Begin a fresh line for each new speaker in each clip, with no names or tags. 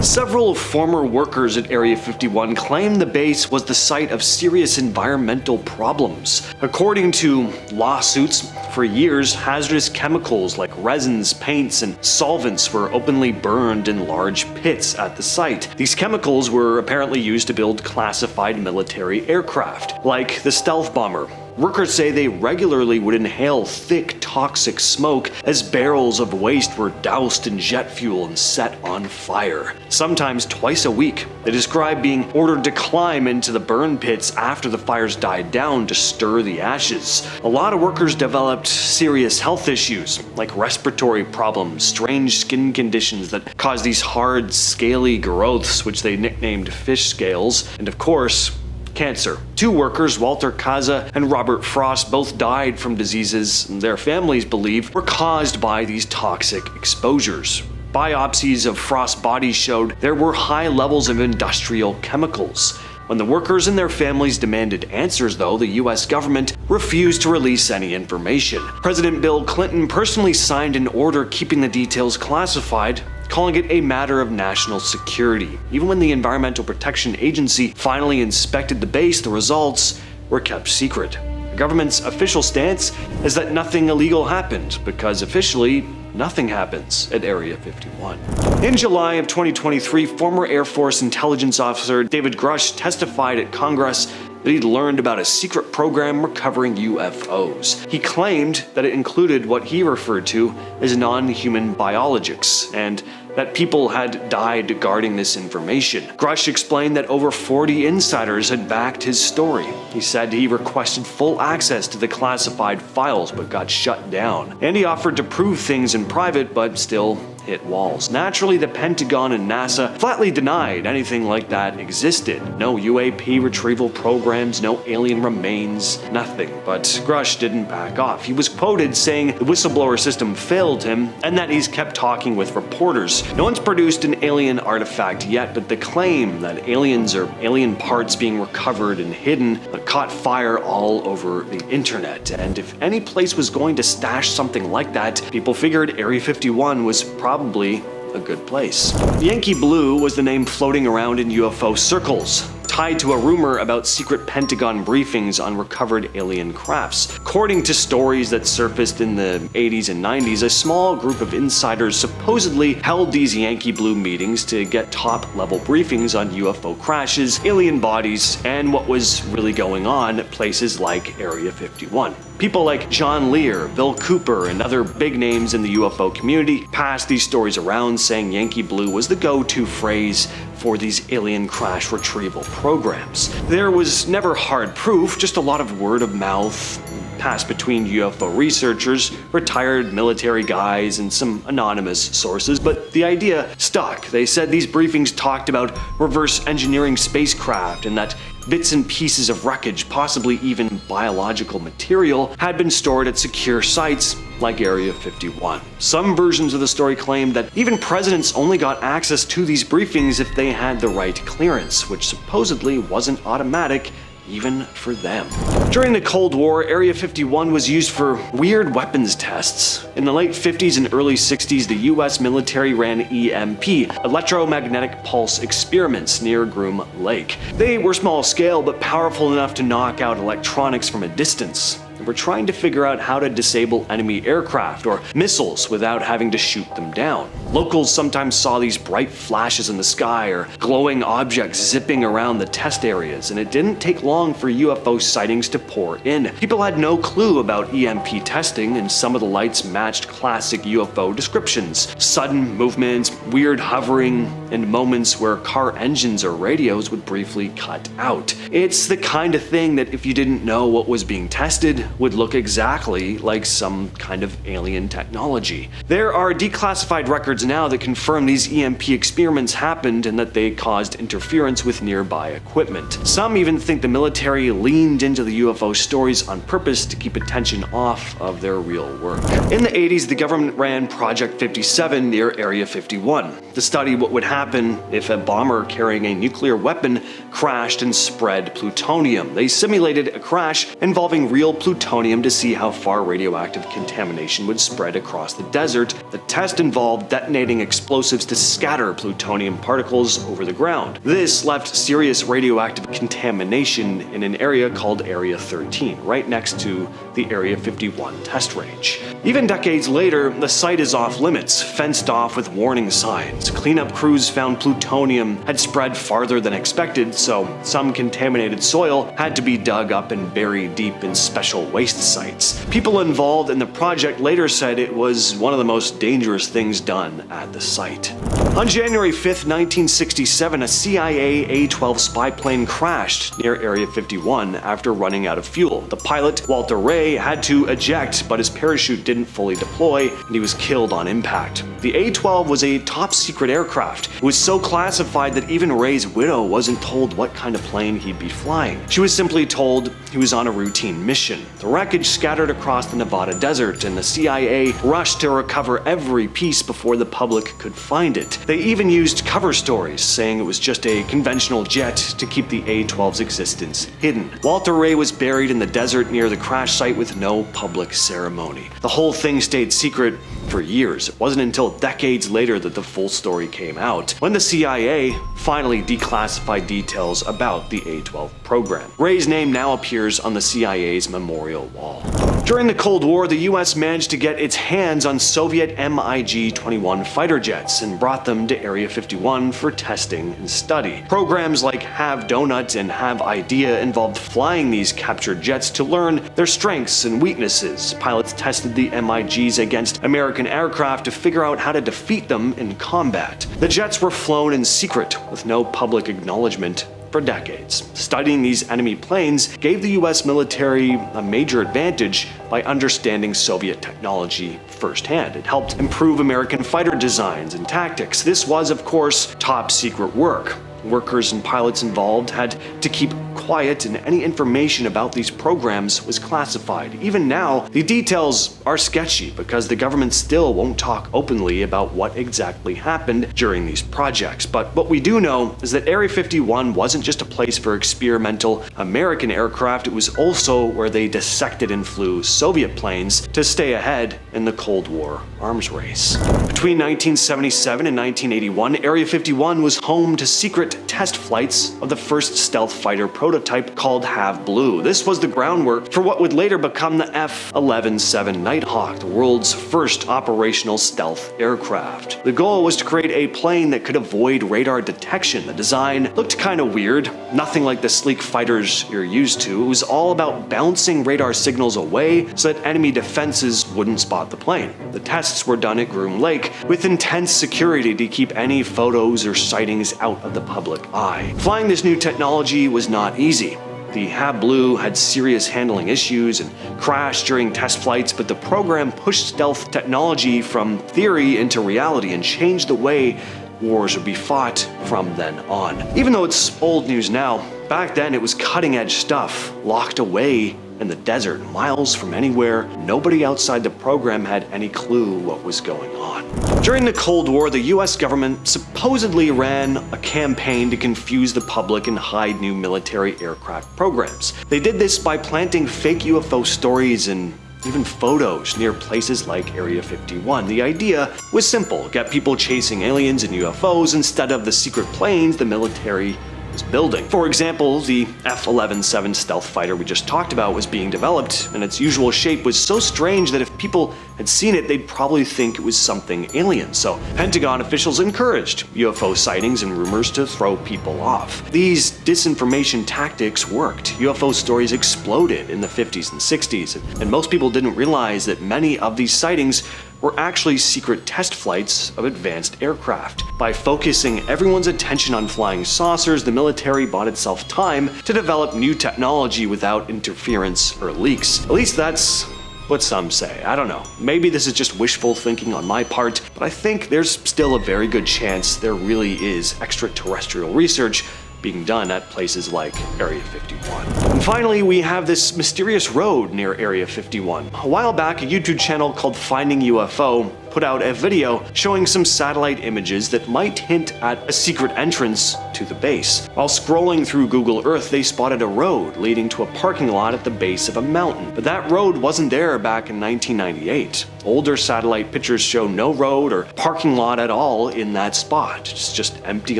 Several former workers at Area 51 claimed the base was the site of serious environmental problems. According to lawsuits, for years, hazardous chemicals like resins, paints, and solvents were openly burned in large pits at the site. These chemicals were apparently used to build classified military aircraft, like the stealth bomber. Workers say they regularly would inhale thick, toxic smoke as barrels of waste were doused in jet fuel and set on fire. Sometimes twice a week. They describe being ordered to climb into the burn pits after the fires died down to stir the ashes. A lot of workers developed serious health issues, like respiratory problems, strange skin conditions that caused these hard, scaly growths, which they nicknamed fish scales, and of course, cancer. Two workers, Walter Kaza and Robert Frost, both died from diseases their families believe were caused by these toxic exposures. Biopsies of Frost's body showed there were high levels of industrial chemicals. When the workers and their families demanded answers, though, the US government refused to release any information. President Bill Clinton personally signed an order keeping the details classified, calling it a matter of national security. Even when the Environmental Protection Agency finally inspected the base, the results were kept secret. The government's official stance is that nothing illegal happened, because officially, nothing happens at Area 51. In July of 2023, former Air Force intelligence officer David Grusch testified at Congress that he'd learned about a secret program recovering UFOs. He claimed that it included what he referred to as non-human biologics, and that people had died guarding this information. Grusch explained that over 40 insiders had backed his story. He said he requested full access to the classified files but got shut down. And he offered to prove things in private but still hit walls. Naturally, the Pentagon and NASA flatly denied anything like that existed. No UAP retrieval programs, no alien remains, nothing. But Grusch didn't back off. He was quoted saying the whistleblower system failed him and that he's kept talking with reporters. No one's produced an alien artifact yet, but the claim that aliens or alien parts being recovered and hidden caught fire all over the internet. And if any place was going to stash something like that, people figured Area 51 was probably a good place. Yankee Blue was the name floating around in UFO circles, tied to a rumor about secret Pentagon briefings on recovered alien crafts. According to stories that surfaced in the 80s and 90s, a small group of insiders supposedly held these Yankee Blue meetings to get top-level briefings on UFO crashes, alien bodies, and what was really going on at places like Area 51. People like John Lear, Bill Cooper, and other big names in the UFO community passed these stories around, saying Yankee Blue was the go-to phrase for these alien crash retrieval programs. There was never hard proof, just a lot of word of mouth passed between UFO researchers, retired military guys, and some anonymous sources, but the idea stuck. They said these briefings talked about reverse engineering spacecraft and that bits and pieces of wreckage, possibly even biological material, had been stored at secure sites like Area 51. Some versions of the story claimed that even presidents only got access to these briefings if they had the right clearance, which supposedly wasn't automatic even for them. During the Cold War, Area 51 was used for weird weapons tests. In the late 50s and early 60s, the US military ran EMP, electromagnetic pulse experiments, near Groom Lake. They were small scale but powerful enough to knock out electronics from a distance. They were trying to figure out how to disable enemy aircraft or missiles without having to shoot them down. Locals sometimes saw these bright flashes in the sky or glowing objects zipping around the test areas, and it didn't take long for UFO sightings to pour in. People had no clue about EMP testing, and some of the lights matched classic UFO descriptions. Sudden movements, weird hovering, and moments where car engines or radios would briefly cut out. It's the kind of thing that if you didn't know what was being tested, would look exactly like some kind of alien technology. There are declassified records now that confirm these EMP experiments happened and that they caused interference with nearby equipment. Some even think the military leaned into the UFO stories on purpose to keep attention off of their real work. In the 80s, the government ran Project 57 near Area 51 to study what would happen if a bomber carrying a nuclear weapon crashed and spread plutonium. They simulated a crash involving real plutonium to see how far radioactive contamination would spread across the desert The test involved detonating explosives to scatter plutonium particles over the ground. This left serious radioactive contamination in an area called Area 13, right next to the Area 51 test range. Even decades later, the site is off limits, fenced off with warning signs. Cleanup crews found plutonium had spread farther than expected, so some contaminated soil had to be dug up and buried deep in special waste sites. People involved in the project later said it was one of the most dangerous things done at the site. On January 5, 1967, a CIA A-12 spy plane crashed near Area 51 after running out of fuel. The pilot, Walter Ray, had to eject, but his parachute didn't fully deploy, and he was killed on impact. The A-12 was a top-secret aircraft. It was so classified that even Ray's widow wasn't told what kind of plane he'd be flying. She was simply told he was on a routine mission. The wreckage scattered across the Nevada desert, and the CIA rushed to recover every piece before the public could find it. They even used cover stories, saying it was just a conventional jet to keep the A-12's existence hidden. Walter Ray was buried in the desert near the crash site with no public ceremony. The whole thing stayed secret for years. It wasn't until decades later that the full story came out, when the CIA finally declassified details about the A-12 program. Ray's name now appears on the CIA's memorial wall. During the Cold War, the US managed to get its hands on Soviet MiG-21 fighter jets and brought them to Area 51 for testing and study. Programs like Have Donut and Have Idea involved flying these captured jets to learn their strengths and weaknesses. Pilots tested the MiGs against American aircraft to figure out how to defeat them in combat. The jets were flown in secret with no public acknowledgement for decades. Studying these enemy planes gave the US military a major advantage by understanding Soviet technology firsthand. It helped improve American fighter designs and tactics. This was, of course, top secret work. Workers and pilots involved had to keep quiet, and any information about these programs was classified. Even now, the details are sketchy because the government still won't talk openly about what exactly happened during these projects. But what we do know is that Area 51 wasn't just a place for experimental American aircraft, it was also where they dissected and flew Soviet planes to stay ahead in the Cold War arms race. Between 1977 and 1981, Area 51 was home to secret test flights of the first stealth fighter prototype called Have Blue. This was the groundwork for what would later become the F-11-7 Nighthawk, the world's first operational stealth aircraft. The goal was to create a plane that could avoid radar detection. The design looked kind of weird, nothing like the sleek fighters you're used to. It was all about bouncing radar signals away so that enemy defenses wouldn't spot the plane. The tests were done at Groom Lake with intense security to keep any photos or sightings out of the public eye. Flying this new technology was not easy. The Have Blue had serious handling issues and crashed during test flights, but the program pushed stealth technology from theory into reality and changed the way wars would be fought from then on. Even though it's old news now, back then it was cutting-edge stuff, locked away in the desert, miles from anywhere. Nobody outside the program had any clue what was going on. During the Cold War, the US government supposedly ran a campaign to confuse the public and hide new military aircraft programs. They did this by planting fake UFO stories and even photos near places like Area 51. The idea was simple: get people chasing aliens and UFOs instead of the secret planes the military was building. For example, the F-11-7 stealth fighter we just talked about was being developed, and its usual shape was so strange that if people had seen it, they'd probably think it was something alien. So Pentagon officials encouraged UFO sightings and rumors to throw people off. These disinformation tactics worked. UFO stories exploded in the 50s and 60s, and most people didn't realize that many of these sightings were actually secret test flights of advanced aircraft. By focusing everyone's attention on flying saucers, the military bought itself time to develop new technology without interference or leaks. At least that's what some say. I don't know. Maybe this is just wishful thinking on my part, but I think there's still a very good chance there really is extraterrestrial research being done at places like Area 51. And finally, we have this mysterious road near Area 51. A while back, a YouTube channel called Finding UFO put out a video showing some satellite images that might hint at a secret entrance to the base. While scrolling through Google Earth, they spotted a road leading to a parking lot at the base of a mountain. But that road wasn't there back in 1998. Older satellite pictures show no road or parking lot at all in that spot. It's just empty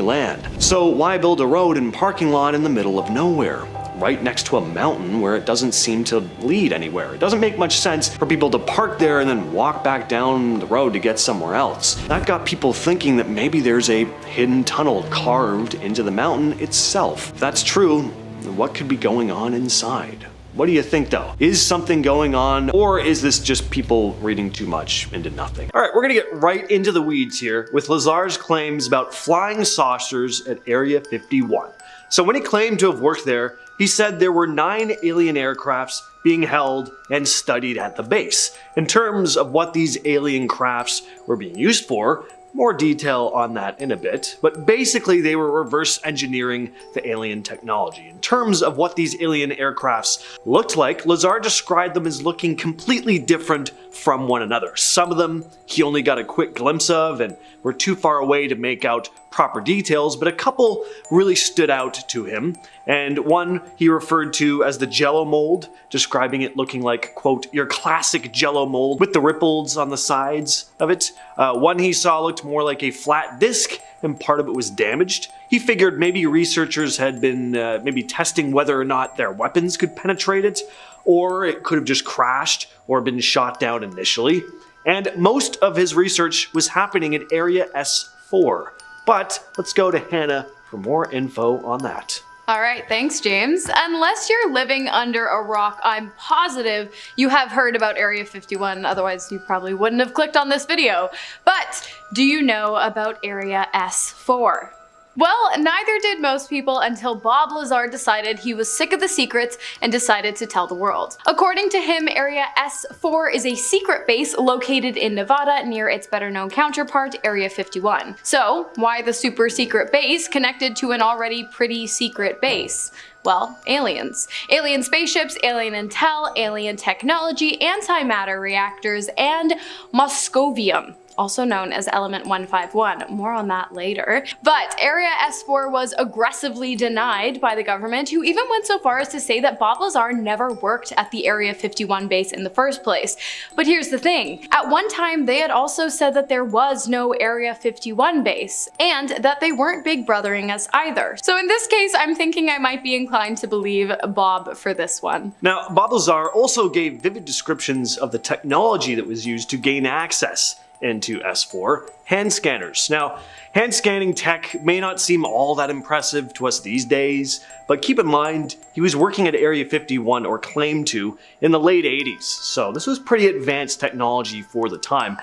land. So why build a road and parking lot in the middle of nowhere, right next to a mountain where it doesn't seem to lead anywhere? It doesn't make much sense for people to park there and then walk back down the road to get somewhere else. That got people thinking that maybe there's a hidden tunnel carved into the mountain itself. If that's true, then what could be going on inside? What do you think though? Is something going on, or is this just people reading too much into nothing? All right, we're gonna get right into the weeds here with Lazar's claims about flying saucers at Area 51. So when he claimed to have worked there, he said there were 9 alien aircrafts being held and studied at the base. In terms of what these alien crafts were being used for, more detail on that in a bit, but basically they were reverse engineering the alien technology. In terms of what these alien aircrafts looked like, Lazar described them as looking completely different from one another. Some of them he only got a quick glimpse of and were too far away to make out proper details, but a couple really stood out to him. And one he referred to as the Jello mold, describing it looking like, quote, your classic Jello mold with the ripples on the sides of it. One he saw looked more like a flat disc, and part of it was damaged. He figured maybe researchers had been maybe testing whether or not their weapons could penetrate it, or it could have just crashed or been shot down initially. And most of his research was happening at Area S4. But let's go to Hannah for more info on that.
Alright, thanks James. Unless you're living under a rock, I'm positive you have heard about Area 51, otherwise you probably wouldn't have clicked on this video. But do you know about Area S4? Well, neither did most people until Bob Lazar decided he was sick of the secrets and decided to tell the world. According to him, Area S4 is a secret base located in Nevada near its better known counterpart, Area 51. So, why the super secret base connected to an already pretty secret base? Well, aliens. Alien spaceships, alien intel, alien technology, antimatter reactors, and moscovium, also known as element 151. More on that later. But Area S4 was aggressively denied by the government, who even went so far as to say that Bob Lazar never worked at the Area 51 base in the first place. But here's the thing. At one time, they had also said that there was no Area 51 base, and that they weren't big brothering us either. So in this case, I'm thinking I might be inclined to believe Bob for this one.
Now, Bob Lazar also gave vivid descriptions of the technology that was used to gain access into S4, hand scanners. Now, hand scanning tech may not seem all that impressive to us these days, but keep in mind, he was working at Area 51, or claimed to, in the late 80s, so this was pretty advanced technology for the time.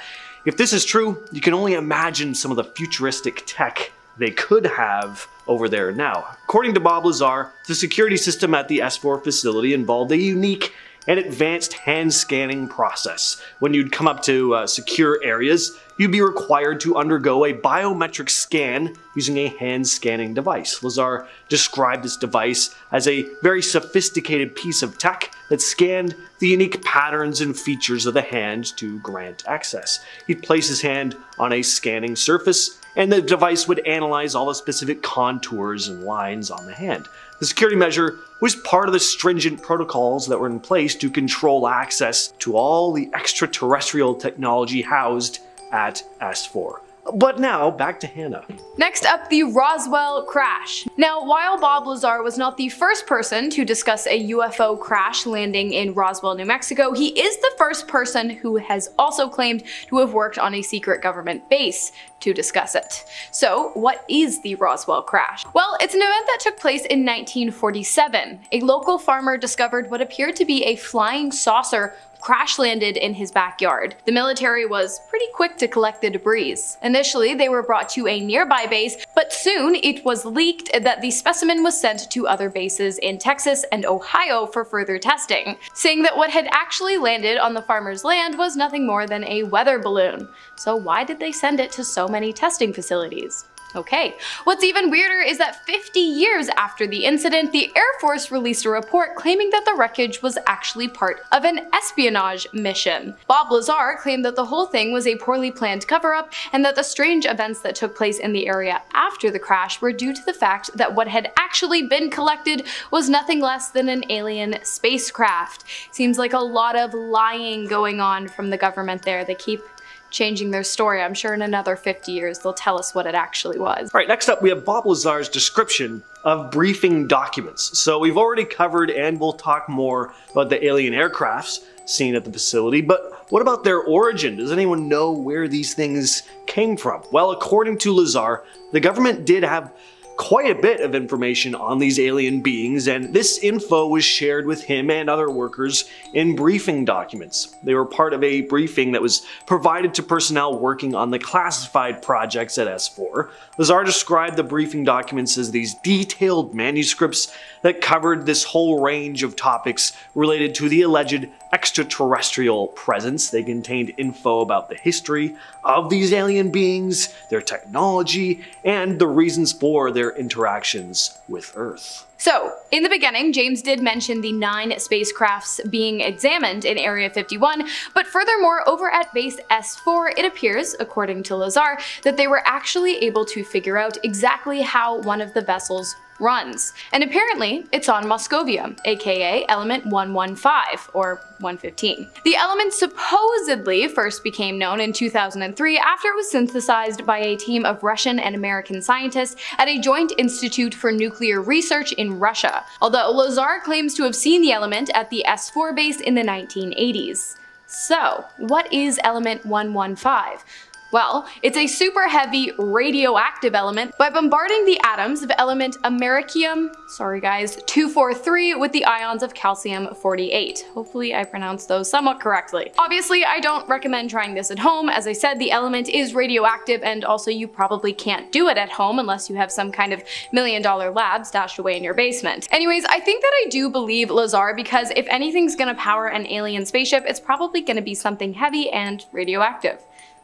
If this is true, you can only imagine some of the futuristic tech they could have over there now. According to Bob Lazar, the security system at the S4 facility involved a unique and advanced hand scanning process. When you'd come up to secure areas, you'd be required to undergo a biometric scan using a hand scanning device. Lazar described this device as a very sophisticated piece of tech that scanned the unique patterns and features of the hand to grant access. He'd place his hand on a scanning surface, and the device would analyze all the specific contours and lines on the hand. The security measure was part of the stringent protocols that were in place to control access to all the extraterrestrial technology housed at S4. But now, back to Hannah.
Next up, the Roswell crash. Now, while Bob Lazar was not the first person to discuss a UFO crash landing in Roswell, New Mexico, he is the first person who has also claimed to have worked on a secret government base to discuss it. So, what is the Roswell crash? Well, it's an event that took place in 1947. A local farmer discovered what appeared to be a flying saucer crash landed in his backyard. The military was pretty quick to collect the debris. Initially, they were brought to a nearby base, but soon it was leaked that the specimen was sent to other bases in Texas and Ohio for further testing, saying that what had actually landed on the farmer's land was nothing more than a weather balloon. So why did they send it to so many testing facilities? Okay, what's even weirder is that 50 years after the incident, the Air Force released a report claiming that the wreckage was actually part of an espionage mission. Bob Lazar claimed that the whole thing was a poorly planned cover-up and that the strange events that took place in the area after the crash were due to the fact that what had actually been collected was nothing less than an alien spacecraft. Seems like a lot of lying going on from the government there. They keep changing their story. I'm sure in another 50 years they'll tell us what it actually was.
All right, next up we have Bob Lazar's description of briefing documents. So we've already covered, and we'll talk more about the alien aircrafts seen at the facility, but what about their origin? Does anyone know where these things came from? Well, according to Lazar, the government did have quite a bit of information on these alien beings, and this info was shared with him and other workers in briefing documents. They were part of a briefing that was provided to personnel working on the classified projects at S4. Lazar described the briefing documents as these detailed manuscripts that covered this whole range of topics related to the alleged extraterrestrial presence. They contained info about the history of these alien beings, their technology, and the reasons for their interactions with Earth.
So, in the beginning, James did mention the 9 spacecrafts being examined in Area 51, but furthermore, over at Base S4, it appears, according to Lazar, that they were actually able to figure out exactly how one of the vessels runs. And apparently, it's on Moscovia, aka element 115, or 115. The element supposedly first became known in 2003 after it was synthesized by a team of Russian and American scientists at a joint institute for nuclear research in Russia, although Lazar claims to have seen the element at the S4 base in the 1980s. So, what is element 115? Well, it's a super heavy radioactive element by bombarding the atoms of element americium, 243 with the ions of calcium 48. Hopefully I pronounced those somewhat correctly. Obviously, I don't recommend trying this at home. As I said, the element is radioactive, and also you probably can't do it at home unless you have some kind of $1 million lab stashed away in your basement. Anyways, I think that I do believe Lazar, because if anything's gonna power an alien spaceship, it's probably gonna be something heavy and radioactive.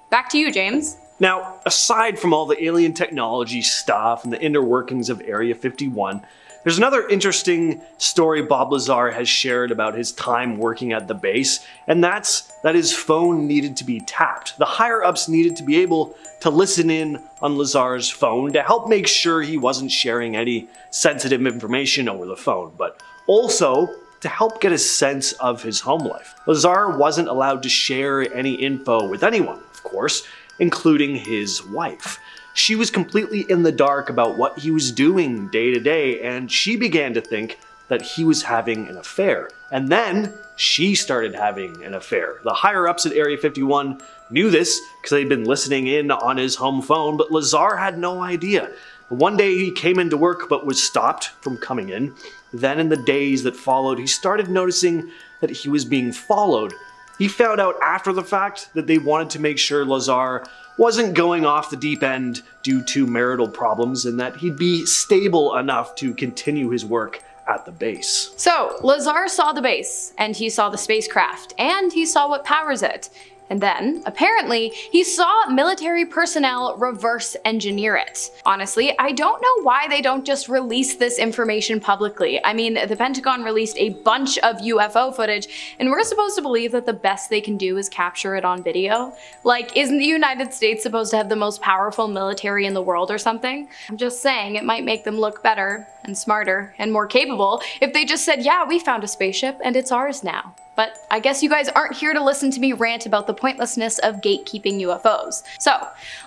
Back to you, James.
Now, aside from all the alien technology stuff and the inner workings of Area 51, there's another interesting story Bob Lazar has shared about his time working at the base, and that's that his phone needed to be tapped. The higher-ups needed to be able to listen in on Lazar's phone to help make sure he wasn't sharing any sensitive information over the phone, but also to help get a sense of his home life. Lazar wasn't allowed to share any info with anyone, of course, including his wife. She was completely in the dark about what he was doing day to day, and she began to think that he was having an affair. And then she started having an affair. The higher-ups at Area 51 knew this because they'd been listening in on his home phone, but Lazar had no idea. One day he came into work but was stopped from coming in. Then in the days that followed, he started noticing that he was being followed. He found out after the fact that they wanted to make sure Lazar wasn't going off the deep end due to marital problems, and that he'd be stable enough to continue his work at the base.
So, Lazar saw the base, and he saw the spacecraft, and he saw what powers it. And then, apparently, he saw military personnel reverse engineer it. Honestly, I don't know why they don't just release this information publicly. I mean, the Pentagon released a bunch of UFO footage, and we're supposed to believe that the best they can do is capture it on video? Like, isn't the United States supposed to have the most powerful military in the world or something? I'm just saying, it might make them look better and smarter and more capable if they just said, yeah, we found a spaceship and it's ours now. But I guess you guys aren't here to listen to me rant about the pointlessness of gatekeeping UFOs. So,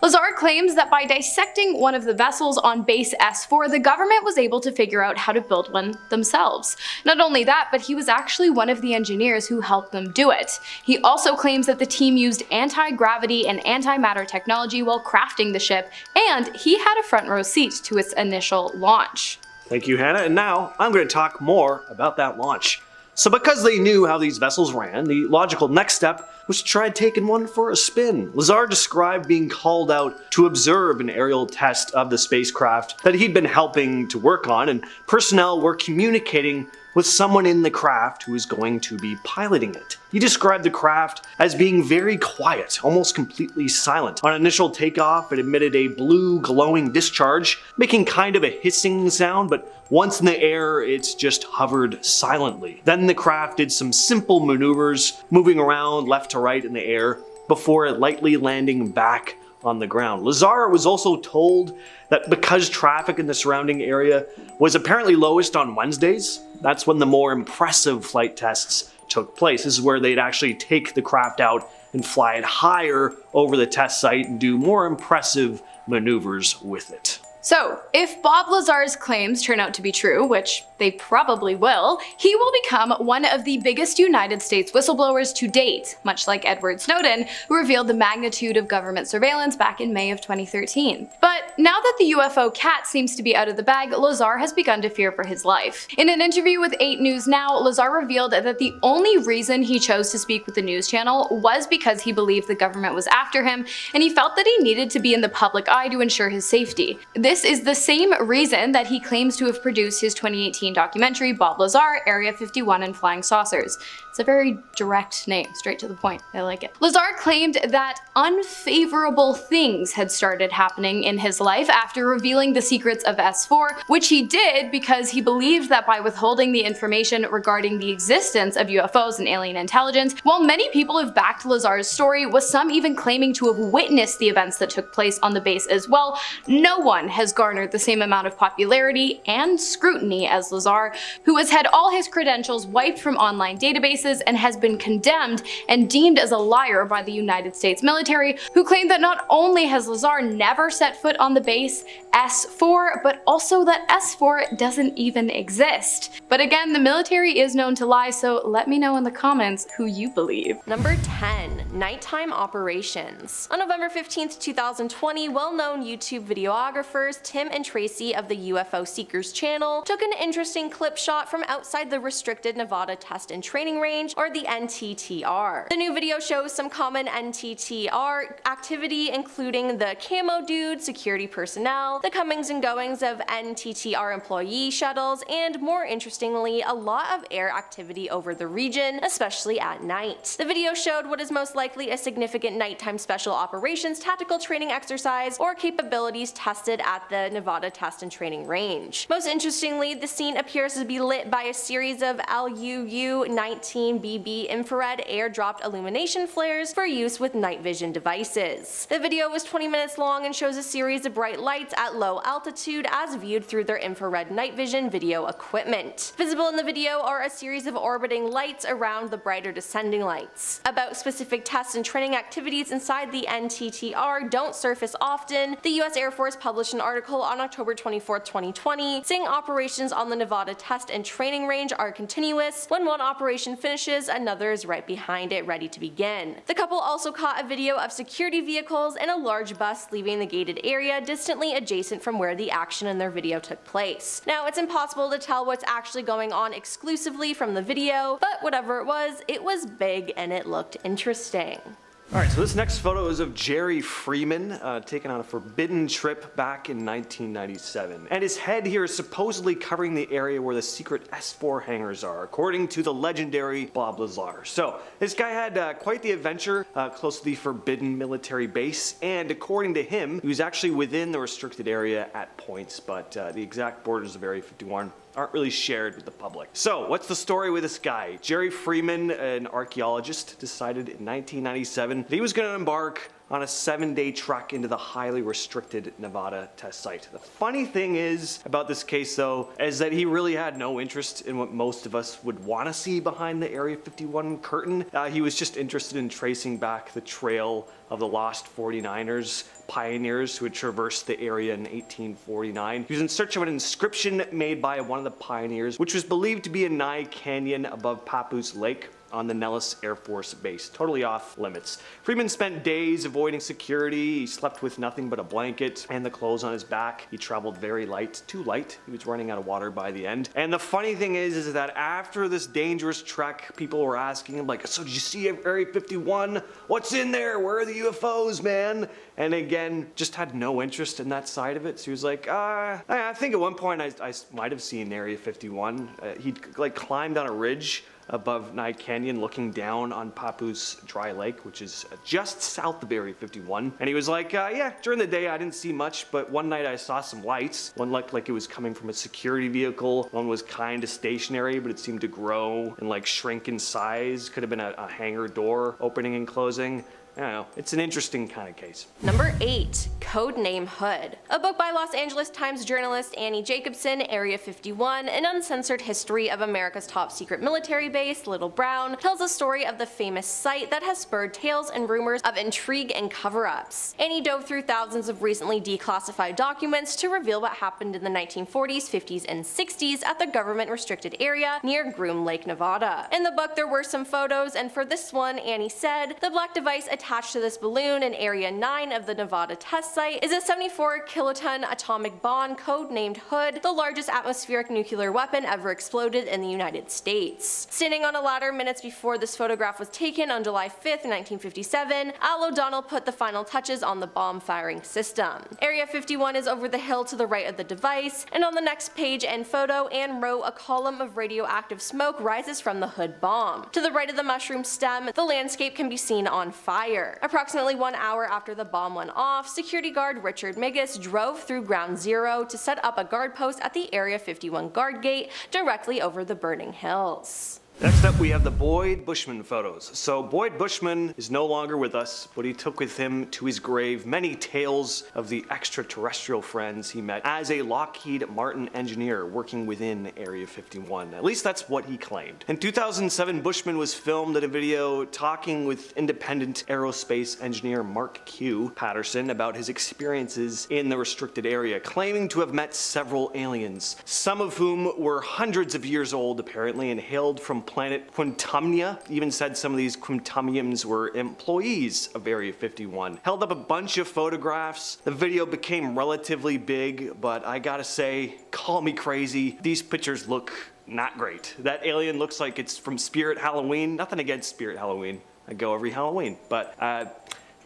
Lazar claims that by dissecting one of the vessels on base S4, the government was able to figure out how to build one themselves. Not only that, but he was actually one of the engineers who helped them do it. He also claims that the team used anti-gravity and antimatter technology while crafting the ship, and he had a front row seat to its initial launch.
Thank you, Hannah, and now I'm going to talk more about that launch. So because they knew how these vessels ran, the logical next step was to try taking one for a spin. Lazar described being called out to observe an aerial test of the spacecraft that he'd been helping to work on, and personnel were communicating with someone in the craft who is going to be piloting it. He described the craft as being very quiet, almost completely silent. On initial takeoff, it emitted a blue glowing discharge, making kind of a hissing sound, but once in the air, it's just hovered silently. Then the craft did some simple maneuvers, moving around left to right in the air, before lightly landing back on the ground. Lazar was also told that because traffic in the surrounding area was apparently lowest on Wednesdays, that's when the more impressive flight tests took place. This is where they'd actually take the craft out and fly it higher over the test site and do more impressive maneuvers with it.
So, if Bob Lazar's claims turn out to be true, which they probably will, he will become one of the biggest United States whistleblowers to date, much like Edward Snowden, who revealed the magnitude of government surveillance back in May of 2013. But now that the UFO cat seems to be out of the bag, Lazar has begun to fear for his life. In an interview with 8 News Now, Lazar revealed that the only reason he chose to speak with the news channel was because he believed the government was after him, and he felt that he needed to be in the public eye to ensure his safety. This is the same reason that he claims to have produced his 2018 documentary Bob Lazar, Area 51 and Flying Saucers. It's a very direct name, straight to the point. I like it. Lazar claimed that unfavorable things had started happening in his life after revealing the secrets of S4, which he did because he believed that by withholding the information regarding the existence of UFOs and alien intelligence, while many people have backed Lazar's story, with some even claiming to have witnessed the events that took place on the base as well, no one has garnered the same amount of popularity and scrutiny as Lazar, who has had all his credentials wiped from online databases and has been condemned and deemed as a liar by the United States military, who claimed that not only has Lazar never set foot on the base S4, but also that S4 doesn't even exist. But again, the military is known to lie, so let me know in the comments who you believe.
Number 10. Nighttime operations. On November 15th, 2020, well-known YouTube videographers Tim and Tracy of the UFO Seekers channel took an interesting clip shot from outside the Restricted Nevada Test and Training Range, or the NTTR. The new video shows some common NTTR activity, including the camo dude, security personnel, the comings and goings of NTTR employee shuttles, and more interestingly, a lot of air activity over the region, especially at night. The video showed what is most likely a significant nighttime special operations tactical training exercise or capabilities tested at the Nevada Test and Training Range. Most interestingly, the scene appears to be lit by a series of LUU-19BB infrared air-dropped illumination flares for use with night vision devices. The video was 20 minutes long and shows a series of bright lights at low altitude as viewed through their infrared night vision video equipment. Visible in the video are a series of orbiting lights around the brighter descending lights. About specific tests and training activities inside the NTTR don't surface often. The US Air Force published an article on October 24, 2020, saying operations on the Nevada Test and Training Range are continuous. When one operation finishes, another is right behind it, ready to begin. The couple also caught a video of security vehicles and a large bus leaving the gated area distantly adjacent from where the action in their video took place. Now, it's impossible to tell what's actually going on exclusively from the video, but whatever it was big and it looked interesting.
Alright, so this next photo is of Jerry Freeman, taken on a forbidden trip back in 1997. And his head here is supposedly covering the area where the secret S4 hangars are, according to the legendary Bob Lazar. So, this guy had quite the adventure close to the forbidden military base, and according to him, he was actually within the restricted area at points, but the exact borders of Area 51 aren't really shared with the public. So, what's the story with this guy? Jerry Freeman, an archaeologist, decided in 1997 that he was going to embark on a 7-day trek into the highly restricted Nevada test site. The funny thing is about this case though, is that he really had no interest in what most of us would want to see behind the Area 51 curtain. He was just interested in tracing back the trail of the lost 49ers, pioneers who had traversed the area in 1849. He was in search of an inscription made by one of the pioneers, which was believed to be a Nye Canyon above Papoose Lake. on the Nellis Air Force Base, totally off limits. Freeman spent days avoiding security. He slept with nothing but a blanket and the clothes on his back. He traveled very light, too light. He was running out of water by the end. And the funny thing is that after this dangerous trek, people were asking him like, so did you see Area 51? What's in there? Where are the UFOs, man? And again, just had no interest in that side of it. So he was like, I think at one point I might have seen Area 51. He'd like climbed on a ridge above Nye Canyon looking down on Papoose Dry Lake, which is just south of Area 51. And he was like, yeah, during the day I didn't see much, but one night I saw some lights. One looked like it was coming from a security vehicle. One was kind of stationary, but it seemed to grow and like shrink in size. Could have been a hangar door opening and closing. I don't know, it's an interesting kind of case.
Number 8. Codename Hood. A book by Los Angeles Times journalist Annie Jacobson, Area 51, An Uncensored History of America's Top Secret Military Base, Little Brown, tells the story of the famous site that has spurred tales and rumors of intrigue and cover-ups. Annie dove through thousands of recently declassified documents to reveal what happened in the 1940s, 50s, and 60s at the government-restricted area near Groom Lake, Nevada. In the book there were some photos, and for this one, Annie said, the black device attached to this balloon in Area 9 of the Nevada test site is a 74 kiloton atomic bomb codenamed Hood, the largest atmospheric nuclear weapon ever exploded in the United States. Standing on a ladder minutes before this photograph was taken on July 5th, 1957, Al O'Donnell put the final touches on the bomb firing system. Area 51 is over the hill to the right of the device, and on the next page and photo and row a column of radioactive smoke rises from the Hood bomb. To the right of the mushroom stem, the landscape can be seen on fire. Approximately 1 hour after the bomb went off, security guard Richard Migas drove through Ground Zero to set up a guard post at the Area 51 guard gate directly over the burning hills.
Next up, we have the Boyd Bushman photos. So Boyd Bushman is no longer with us, but he took with him to his grave many tales of the extraterrestrial friends he met as a Lockheed Martin engineer working within Area 51. At least that's what he claimed. In 2007, Bushman was filmed in a video talking with independent aerospace engineer Mark Q. Patterson about his experiences in the restricted area, claiming to have met several aliens, some of whom were hundreds of years old apparently and hailed from planet Quintumnia. Even said some of these Quintumians were employees of Area 51. Held up a bunch of photographs. The video became relatively big, but I gotta say, call me crazy, these pictures look not great. That alien looks like it's from Spirit Halloween. Nothing against Spirit Halloween. I go every Halloween, but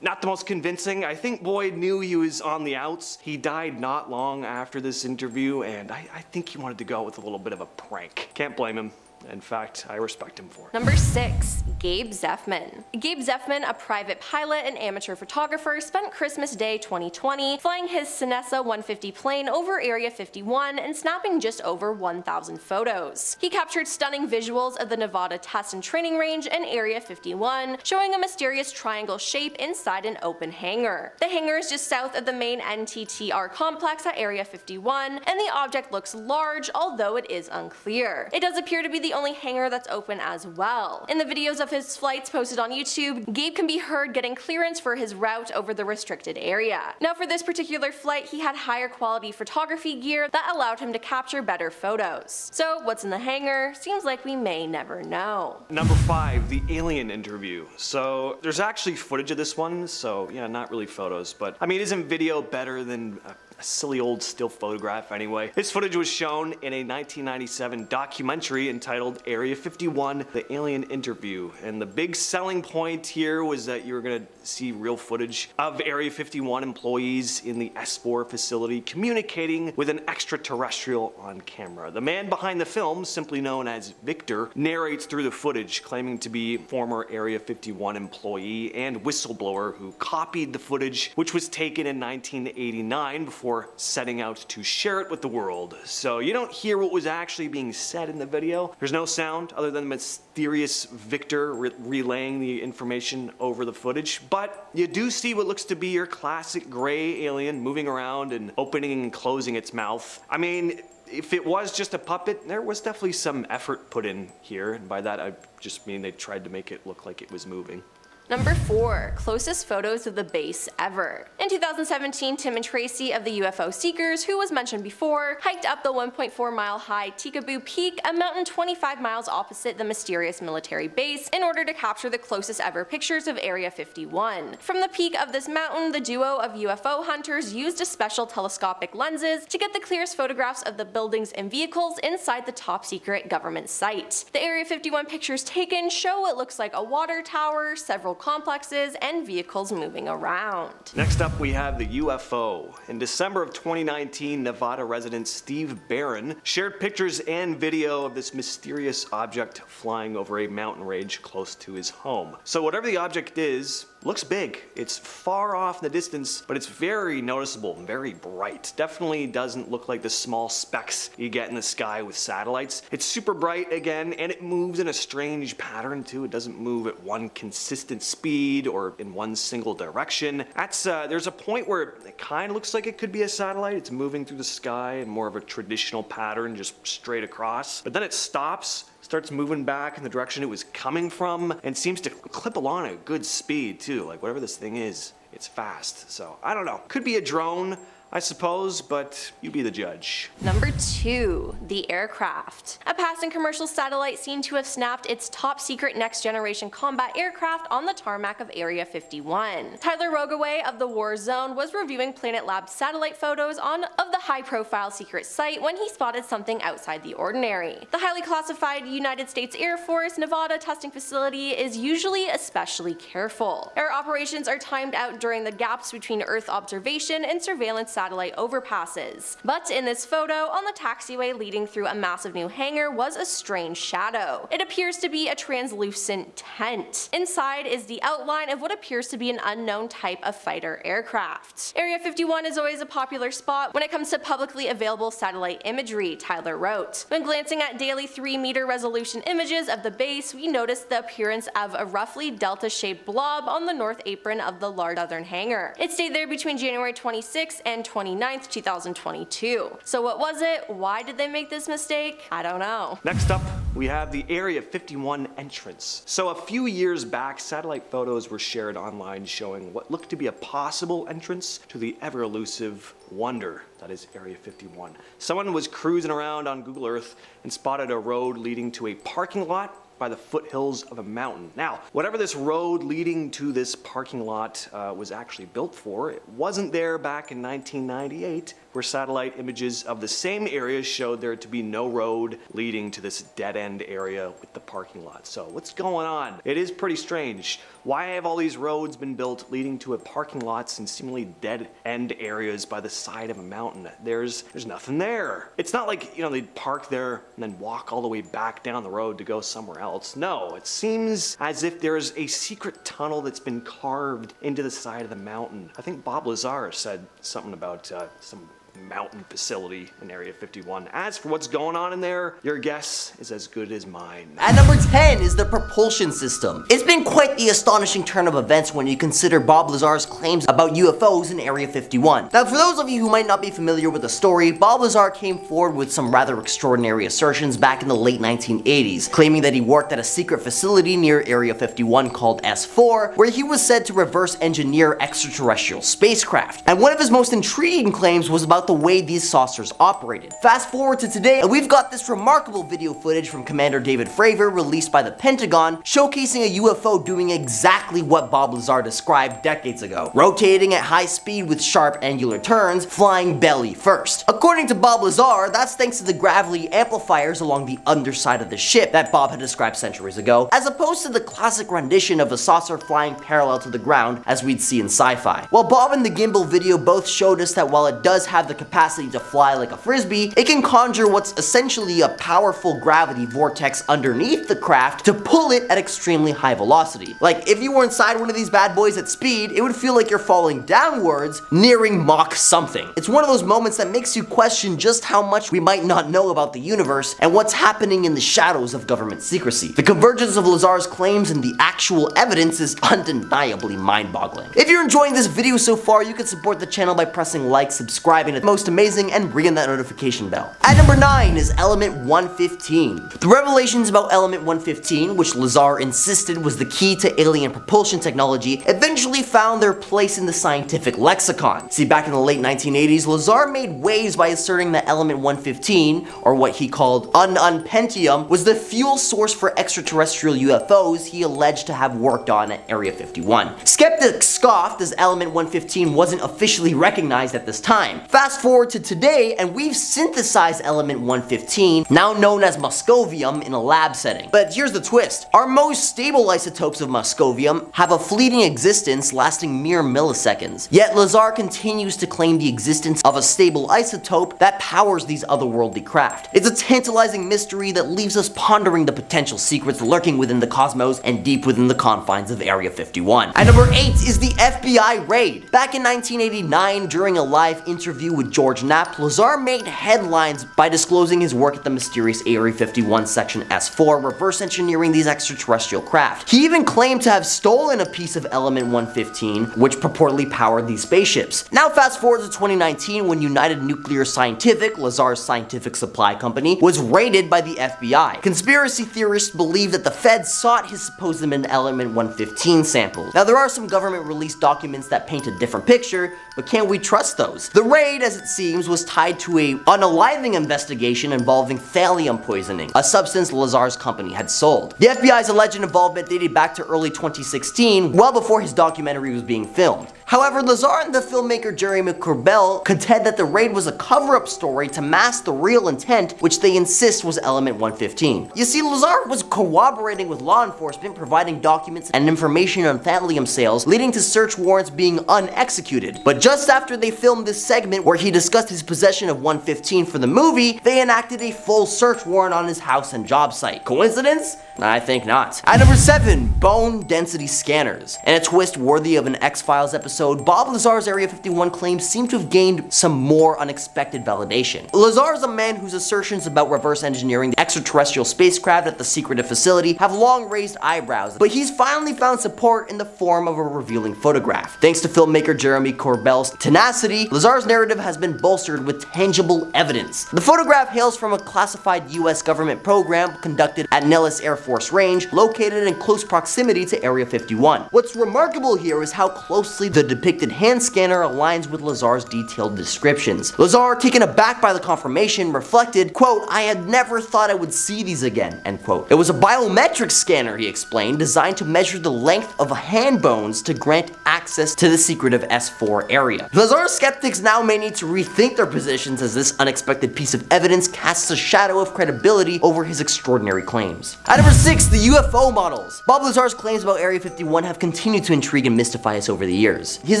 not the most convincing. I think Boyd knew he was on the outs. He died not long after this interview, and I think he wanted to go with a little bit of a prank. Can't blame him. In fact, I respect him for it.
Number 6. Gabe Zeffman. Gabe Zeffman, a private pilot and amateur photographer, spent Christmas Day 2020 flying his Sonessa 150 plane over Area 51 and snapping just over 1,000 photos. He captured stunning visuals of the Nevada Test and Training Range and Area 51, showing a mysterious triangle shape inside an open hangar. The hangar is just south of the main NTTR complex at Area 51, and the object looks large, although it is unclear. It does appear to be the only hangar that's open as well. In the videos of his flights posted on YouTube, Gabe can be heard getting clearance for his route over the restricted area. Now for this particular flight, he had higher quality photography gear that allowed him to capture better photos. So what's in the hangar? Seems like we may never know.
Number 5, the alien interview. So there's actually footage of this one, so yeah, not really photos, but I mean, isn't video better than a silly old still photograph anyway? This footage was shown in a 1997 documentary entitled Area 51, The Alien Interview, and the big selling point here was that you were going to see real footage of Area 51 employees in the S4 facility communicating with an extraterrestrial on camera. The man behind the film, simply known as Victor, narrates through the footage, claiming to be former Area 51 employee and whistleblower who copied the footage, which was taken in 1989 before setting out to share it with the world. So you don't hear what was actually being said in the video. There's no sound other than the mysterious Victor relaying the information over the footage, but you do see what looks to be your classic gray alien moving around and opening and closing its mouth. I mean, if it was just a puppet, there was definitely some effort put in here, and by that I just mean they tried to make it look like it was moving.
Number 4. Closest photos of the base ever. In 2017, Tim and Tracy of the UFO Seekers, who was mentioned before, hiked up the 1.4-mile high Tikaboo Peak, a mountain 25 miles opposite the mysterious military base, in order to capture the closest ever pictures of Area 51. From the peak of this mountain, the duo of UFO hunters used a special telescopic lenses to get the clearest photographs of the buildings and vehicles inside the top-secret government site. The Area 51 pictures taken show what looks like a water tower, several complexes, and vehicles moving around.
Next up, we have the UFO. In December of 2019, Nevada resident Steve Barron shared pictures and video of this mysterious object flying over a mountain range close to his home. So whatever the object is, looks big. It's far off in the distance, but it's very noticeable, very bright. Definitely doesn't look like the small specks you get in the sky with satellites. It's super bright again, and it moves in a strange pattern too. It doesn't move at one consistent speed or in one single direction. There's a point where it kind of looks like it could be a satellite. It's moving through the sky in more of a traditional pattern, just straight across. But then it stops, starts moving back in the direction it was coming from, and seems to clip along at a good speed too. Like whatever this thing is, it's fast. So I don't know. Could be a drone, I suppose, but you be the judge.
Number 2. The aircraft. A passing commercial satellite seemed to have snapped its top-secret next-generation combat aircraft on the tarmac of Area 51. Tyler Rogaway of the War Zone was reviewing Planet Labs satellite photos of the high-profile secret site when he spotted something outside the ordinary. The highly classified United States Air Force Nevada testing facility is usually especially careful. Air operations are timed out during the gaps between Earth observation and surveillance satellite overpasses. But in this photo, on the taxiway leading through a massive new hangar was a strange shadow. It appears to be a translucent tent. Inside is the outline of what appears to be an unknown type of fighter aircraft. Area 51 is always a popular spot when it comes to publicly available satellite imagery, Tyler wrote. When glancing at daily 3-meter resolution images of the base, we noticed the appearance of a roughly delta-shaped blob on the north apron of the large southern hangar. It stayed there between January 26th and 29th, 2022. So what was it? Why did they make this mistake? I don't know.
Next up, we have the Area 51 entrance. So a few years back, satellite photos were shared online showing what looked to be a possible entrance to the ever-elusive wonder that is Area 51. Someone was cruising around on Google Earth and spotted a road leading to a parking lot by the foothills of a mountain. Now, whatever this road leading to this parking lot was actually built for, it wasn't there back in 1998, where satellite images of the same area showed there to be no road leading to this dead-end area with the parking lot. So what's going on? It is pretty strange. Why have all these roads been built leading to a parking lots in seemingly dead-end areas by the side of a mountain? There's nothing there. It's not like, they'd park there and then walk all the way back down the road to go somewhere else. No, it seems as if there's a secret tunnel that's been carved into the side of the mountain. I think Bob Lazar said something about some mountain facility in Area 51. As for what's going on in there, your guess is as good as mine.
At number 10 is the propulsion system. It's been quite the astonishing turn of events when you consider Bob Lazar's claims about UFOs in Area 51. Now, for those of you who might not be familiar with the story, Bob Lazar came forward with some rather extraordinary assertions back in the late 1980s, claiming that he worked at a secret facility near Area 51 called S4, where he was said to reverse engineer extraterrestrial spacecraft. And one of his most intriguing claims was about the way these saucers operated. Fast forward to today, and we've got this remarkable video footage from Commander David Fravor released by the Pentagon, showcasing a UFO doing exactly what Bob Lazar described decades ago, rotating at high speed with sharp angular turns, flying belly first. According to Bob Lazar, that's thanks to the gravity amplifiers along the underside of the ship that Bob had described centuries ago, as opposed to the classic rendition of a saucer flying parallel to the ground as we'd see in sci-fi. While Bob and the gimbal video both showed us that while it does have the capacity to fly like a frisbee, it can conjure what's essentially a powerful gravity vortex underneath the craft to pull it at extremely high velocity. Like, if you were inside one of these bad boys at speed, it would feel like you're falling downwards, nearing Mach something. It's one of those moments that makes you question just how much we might not know about the universe and what's happening in the shadows of government secrecy. The convergence of Lazar's claims and the actual evidence is undeniably mind-boggling. If you're enjoying this video so far, you can support the channel by pressing like, subscribing to it's most amazing and ring that notification bell. At number 9 is Element 115. The revelations about Element 115, which Lazar insisted was the key to alien propulsion technology, eventually found their place in the scientific lexicon. See, back in the late 1980s, Lazar made waves by asserting that Element 115, or what he called unpentium, was the fuel source for extraterrestrial UFOs he alleged to have worked on at Area 51. Skeptics scoffed as Element 115 wasn't officially recognized at this time. Fast forward to today, and we've synthesized Element 115, now known as moscovium, in a lab setting. But here's the twist. Our most stable isotopes of moscovium have a fleeting existence lasting mere milliseconds. Yet Lazar continues to claim the existence of a stable isotope that powers these otherworldly craft. It's a tantalizing mystery that leaves us pondering the potential secrets lurking within the cosmos and deep within the confines of Area 51. At number 8 is the FBI raid. Back in 1989, during a live interview with George Knapp, Lazar made headlines by disclosing his work at the mysterious Area 51 Section S4, reverse engineering these extraterrestrial craft. He even claimed to have stolen a piece of Element 115, which purportedly powered these spaceships. Now fast forward to 2019, when United Nuclear Scientific, Lazar's scientific supply company, was raided by the FBI. Conspiracy theorists believe that the feds sought his supposed Element 115 samples. Now there are some government-released documents that paint a different picture, but can we trust those? The raid, as it seems, was tied to an unaliving investigation involving thallium poisoning, a substance Lazar's company had sold. The FBI's alleged involvement dated back to early 2016, well before his documentary was being filmed. However, Lazar and the filmmaker Jeremy Corbell contend that the raid was a cover-up story to mask the real intent, which they insist was Element 115. You see, Lazar was cooperating with law enforcement, providing documents and information on thallium sales, leading to search warrants being unexecuted. But just after they filmed this segment where he discussed his possession of 115 for the movie, they enacted a full search warrant on his house and job site. Coincidence? I think not. At number 7, bone density scanners. In a twist worthy of an X-Files episode, Bob Lazar's Area 51 claims seem to have gained some more unexpected validation. Lazar is a man whose assertions about reverse engineering the extraterrestrial spacecraft at the secretive facility have long raised eyebrows, but he's finally found support in the form of a revealing photograph. Thanks to filmmaker Jeremy Corbell's tenacity, Lazar's narrative has been bolstered with tangible evidence. The photograph hails from a classified US government program conducted at Nellis Air Force Range, located in close proximity to Area 51. What's remarkable here is how closely the depicted hand scanner aligns with Lazar's detailed descriptions. Lazar, taken aback by the confirmation, reflected, quote, "I had never thought I would see these again," end quote. It was a biometric scanner, he explained, designed to measure the length of hand bones to grant access to the secretive S4 area. Lazar skeptics now may need to rethink their positions as this unexpected piece of evidence casts a shadow of credibility over his extraordinary claims. At number 6, the UFO models. Bob Lazar's claims about Area 51 have continued to intrigue and mystify us over the years. His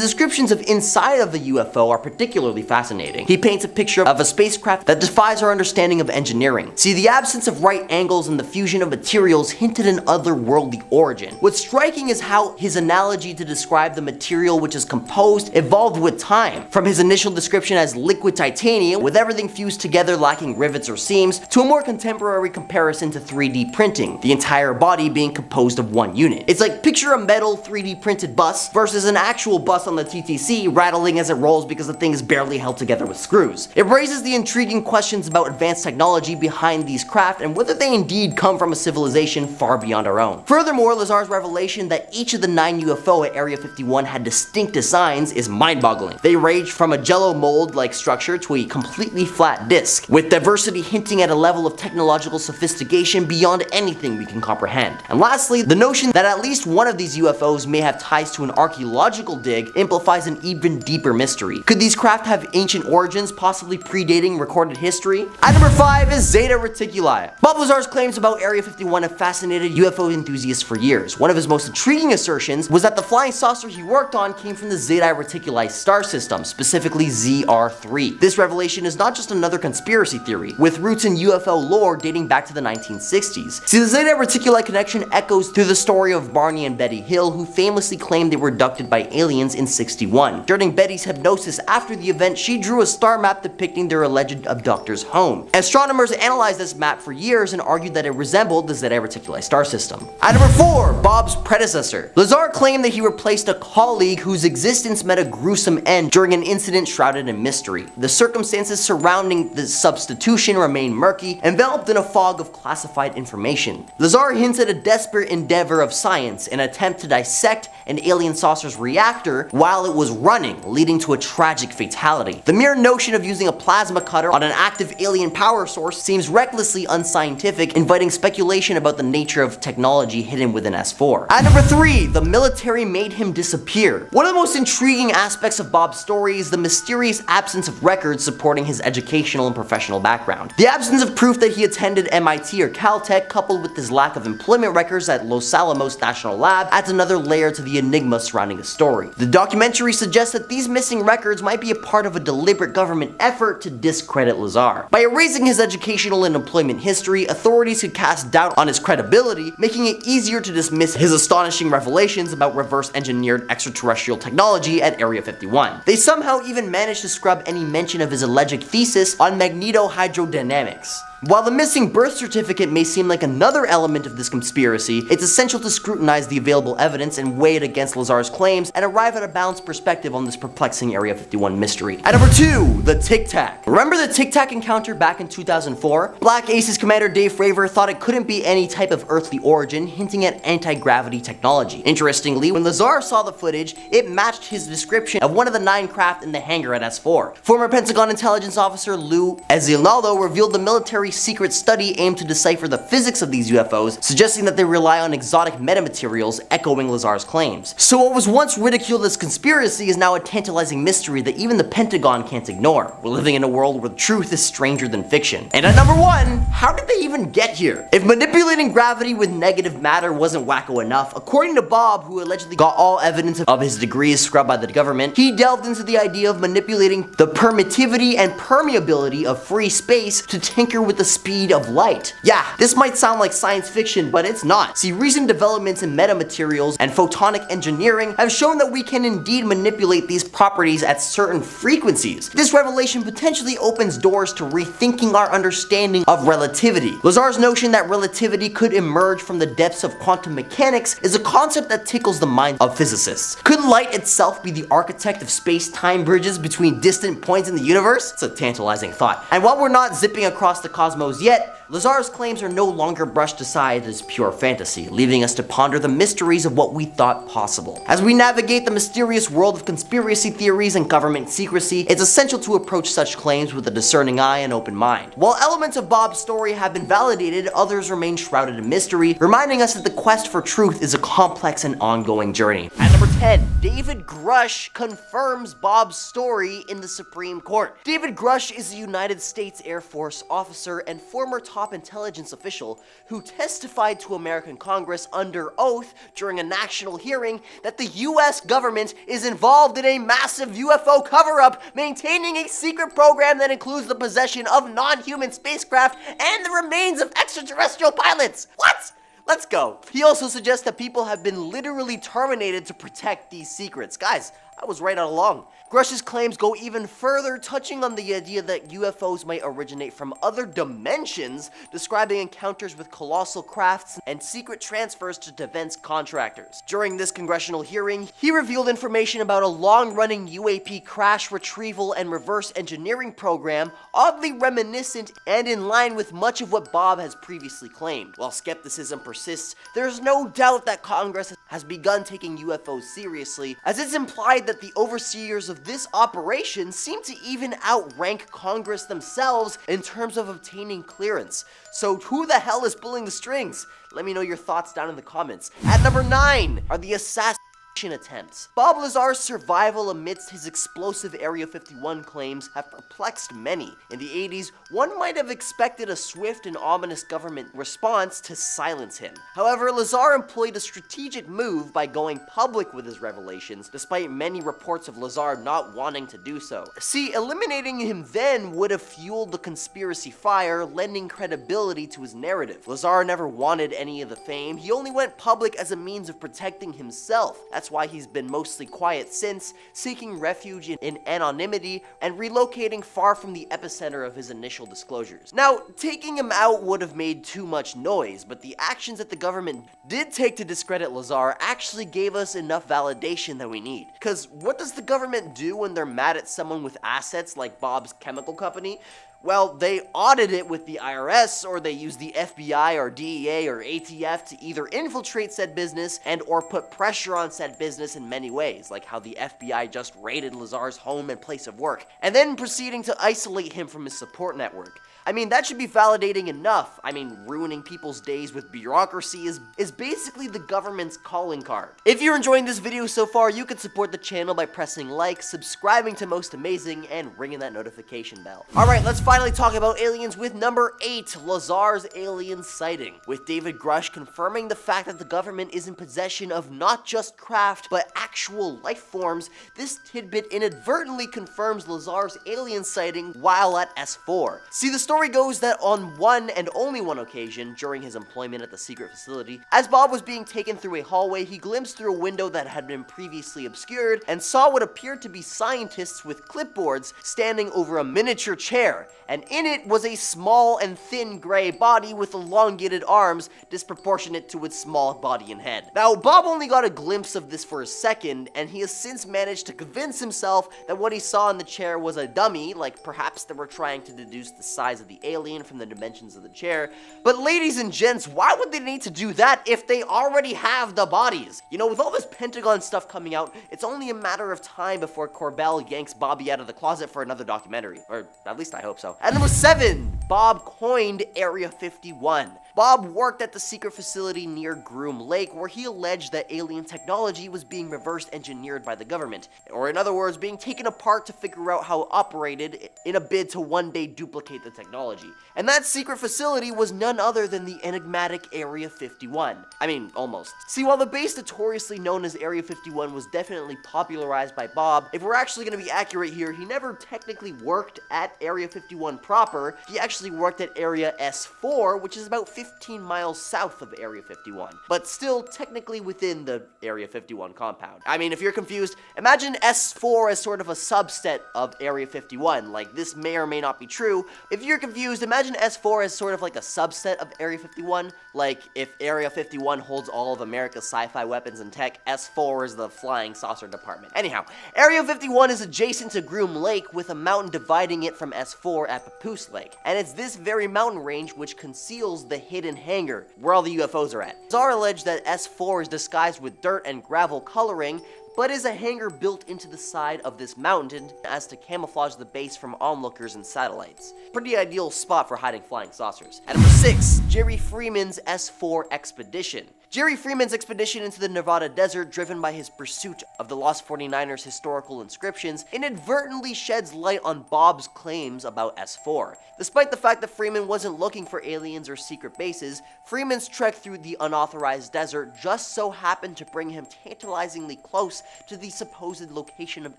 descriptions of inside of the UFO are particularly fascinating. He paints a picture of a spacecraft that defies our understanding of engineering. See, the absence of right angles and the fusion of materials hinted an otherworldly origin. What's striking is how his analogy to describe the material which is composed evolved with time. From his initial description as liquid titanium, with everything fused together lacking rivets or seams, to a more contemporary comparison to 3D printing, the entire body being composed of one unit. It's like picture a metal 3D printed bus versus an actual bus on the TTC rattling as it rolls because the thing is barely held together with screws. It raises the intriguing questions about advanced technology behind these craft and whether they indeed come from a civilization far beyond our own. Furthermore, Lazar's revelation that each of the 9 UFO at Area 51 had distinct designs is mind-boggling. They range from a jello mold-like structure to a completely flat disc, with diversity hinting at a level of technological sophistication beyond anything we can comprehend. And lastly, the notion that at least one of these UFOs may have ties to an archaeological dig amplifies an even deeper mystery. Could these craft have ancient origins, possibly predating recorded history? At number 5 is Zeta Reticuli. Bob Lazar's claims about Area 51 have fascinated UFO enthusiasts for years. One of his most intriguing assertions was that the flying saucer he worked on came from the Zeta Reticuli star system, specifically ZR3. This revelation is not just another conspiracy theory, with roots in UFO lore dating back to the 1960s. See, the Zeta Reticuli connection echoes through the story of Barney and Betty Hill, who famously claimed they were abducted by aliens aliens in '61. During Betty's hypnosis after the event, she drew a star map depicting their alleged abductor's home. Astronomers analyzed this map for years and argued that it resembled the Zeta Reticuli star system. At number 4, Bob's predecessor. Lazar claimed that he replaced a colleague whose existence met a gruesome end during an incident shrouded in mystery. The circumstances surrounding the substitution remain murky, enveloped in a fog of classified information. Lazar hints at a desperate endeavor of science, an attempt to dissect an alien saucer's reactor while it was running, leading to a tragic fatality. The mere notion of using a plasma cutter on an active alien power source seems recklessly unscientific, inviting speculation about the nature of technology hidden within S4. At number 3, the military made him disappear. One of the most intriguing aspects of Bob's story is the mysterious absence of records supporting his educational and professional background. The absence of proof that he attended MIT or Caltech, coupled with his lack of employment records at Los Alamos National Lab, adds another layer to the enigma surrounding his story. The documentary suggests that these missing records might be a part of a deliberate government effort to discredit Lazar. By erasing his educational and employment history, authorities could cast doubt on his credibility, making it easier to dismiss his astonishing revelations about reverse-engineered extraterrestrial technology at Area 51. They somehow even managed to scrub any mention of his alleged thesis on magnetohydrodynamics. While the missing birth certificate may seem like another element of this conspiracy, it's essential to scrutinize the available evidence and weigh it against Lazar's claims and arrive at a balanced perspective on this perplexing Area 51 mystery. At number 2, the Tic Tac. Remember the Tic Tac encounter back in 2004? Black Aces Commander Dave Fravor thought it couldn't be any type of earthly origin, hinting at anti-gravity technology. Interestingly, when Lazar saw the footage, it matched his description of one of the 9 craft in the hangar at S4. Former Pentagon intelligence officer Lou Ezinaldo revealed the military secret study aimed to decipher the physics of these UFOs, suggesting that they rely on exotic metamaterials, echoing Lazar's claims. So what was once ridiculed as conspiracy is now a tantalizing mystery that even the Pentagon can't ignore. We're living in a world where truth is stranger than fiction. And at number 1, how did they even get here? If manipulating gravity with negative matter wasn't wacko enough, according to Bob, who allegedly got all evidence of his degrees scrubbed by the government, he delved into the idea of manipulating the permittivity and permeability of free space to tinker with the speed of light. Yeah, this might sound like science fiction, but it's not. See, recent developments in metamaterials and photonic engineering have shown that we can indeed manipulate these properties at certain frequencies. This revelation potentially opens doors to rethinking our understanding of relativity. Lazar's notion that relativity could emerge from the depths of quantum mechanics is a concept that tickles the mind of physicists. Could light itself be the architect of space-time bridges between distant points in the universe? It's a tantalizing thought. And while we're not zipping across the cosmos yet, Lazar's claims are no longer brushed aside as pure fantasy, leaving us to ponder the mysteries of what we thought possible. As we navigate the mysterious world of conspiracy theories and government secrecy, it's essential to approach such claims with a discerning eye and open mind. While elements of Bob's story have been validated, others remain shrouded in mystery, reminding us that the quest for truth is a complex and ongoing journey. At number 10, David Grusch confirms Bob's story in the Supreme Court. David Grusch is a United States Air Force officer and former top intelligence official who testified to American Congress under oath during a national hearing that the US government is involved in a massive UFO cover-up, maintaining a secret program that includes the possession of non-human spacecraft and the remains of extraterrestrial pilots. What? Let's go. He also suggests that people have been literally terminated to protect these secrets. Guys, I was right all along. Grusch's claims go even further, touching on the idea that UFOs might originate from other dimensions, describing encounters with colossal crafts and secret transfers to defense contractors. During this congressional hearing, he revealed information about a long-running UAP crash retrieval and reverse engineering program, oddly reminiscent and in line with much of what Bob has previously claimed. While skepticism persists, there is no doubt that Congress has begun taking UFOs seriously, as it's implied that the overseers of this operation seem to even outrank Congress themselves in terms of obtaining clearance. So who the hell is pulling the strings? Let me know your thoughts down in the comments. At number 9 are the assassination attempts. Bob Lazar's survival amidst his explosive Area 51 claims have perplexed many. In the 80s, one might have expected a swift and ominous government response to silence him. However, Lazar employed a strategic move by going public with his revelations, despite many reports of Lazar not wanting to do so. See, eliminating him then would have fueled the conspiracy fire, lending credibility to his narrative. Lazar never wanted any of the fame, he only went public as a means of protecting himself. That's that's why he's been mostly quiet since, seeking refuge in anonymity and relocating far from the epicenter of his initial disclosures. Now, taking him out would have made too much noise, but the actions that the government did take to discredit Lazar actually gave us enough validation that we need. Because what does the government do when they're mad at someone with assets like Bob's chemical company? Well, they audit it with the IRS, or they use the FBI or DEA or ATF to either infiltrate said business and or put pressure on said business in many ways, like how the FBI just raided Lazar's home and place of work, and then proceeding to isolate him from his support network. I mean, that should be validating enough. I mean, ruining people's days with bureaucracy is basically the government's calling card. If you're enjoying this video so far, you can support the channel by pressing like, subscribing to Most Amazing, and ringing that notification bell. Alright, let's finally talk about aliens with number 8, Lazar's alien sighting, with David Grusch confirming the fact that the government is in possession of not just craft, but actual life forms. This tidbit inadvertently confirms Lazar's alien sighting while at S4. See, the story goes that on one and only one occasion during his employment at the secret facility, as Bob was being taken through a hallway, he glimpsed through a window that had been previously obscured and saw what appeared to be scientists with clipboards standing over a miniature chair, and in it was a small and thin gray body with elongated arms disproportionate to its small body and head. Now, Bob only got a glimpse of this for a second, and he has since managed to convince himself that what he saw in the chair was a dummy, like perhaps they were trying to deduce the size of the alien from the dimensions of the chair. But ladies and gents, why would they need to do that if they already have the bodies? You know, with all this Pentagon stuff coming out, it's only a matter of time before Corbell yanks Bobby out of the closet for another documentary. Or at least I hope so. And number 7, Bob coined Area 51. Bob worked at the secret facility near Groom Lake, where he alleged that alien technology was being reverse engineered by the government, or in other words, being taken apart to figure out how it operated in a bid to one day duplicate the technology. And that secret facility was none other than the enigmatic Area 51. I mean, almost. See, while the base notoriously known as Area 51 was definitely popularized by Bob, if we're actually going to be accurate here, he never technically worked at Area 51 proper. He actually worked at Area S4, which is about 15 miles south of Area 51, but still technically within the Area 51 compound. I mean, if you're confused, imagine S4 as sort of a subset of Area 51. Like, this may or may not be true. If you're confused, imagine S4 as sort of like a subset of Area 51. Like, if Area 51 holds all of America's sci-fi weapons and tech, S4 is the flying saucer department. Anyhow, Area 51 is adjacent to Groom Lake, with a mountain dividing it from S4 at Papoose Lake. And it's this very mountain range which conceals the hidden hangar, where all the UFOs are at. Lazar alleged that S4 is disguised with dirt and gravel coloring, but is a hangar built into the side of this mountain as to camouflage the base from onlookers and satellites. Pretty ideal spot for hiding flying saucers. At number 6, Jerry Freeman's S4 expedition. Jerry Freeman's expedition into the Nevada desert, driven by his pursuit of the Lost 49ers historical inscriptions, inadvertently sheds light on Bob's claims about S4. Despite the fact that Freeman wasn't looking for aliens or secret bases, Freeman's trek through the unauthorized desert just so happened to bring him tantalizingly close to the supposed location of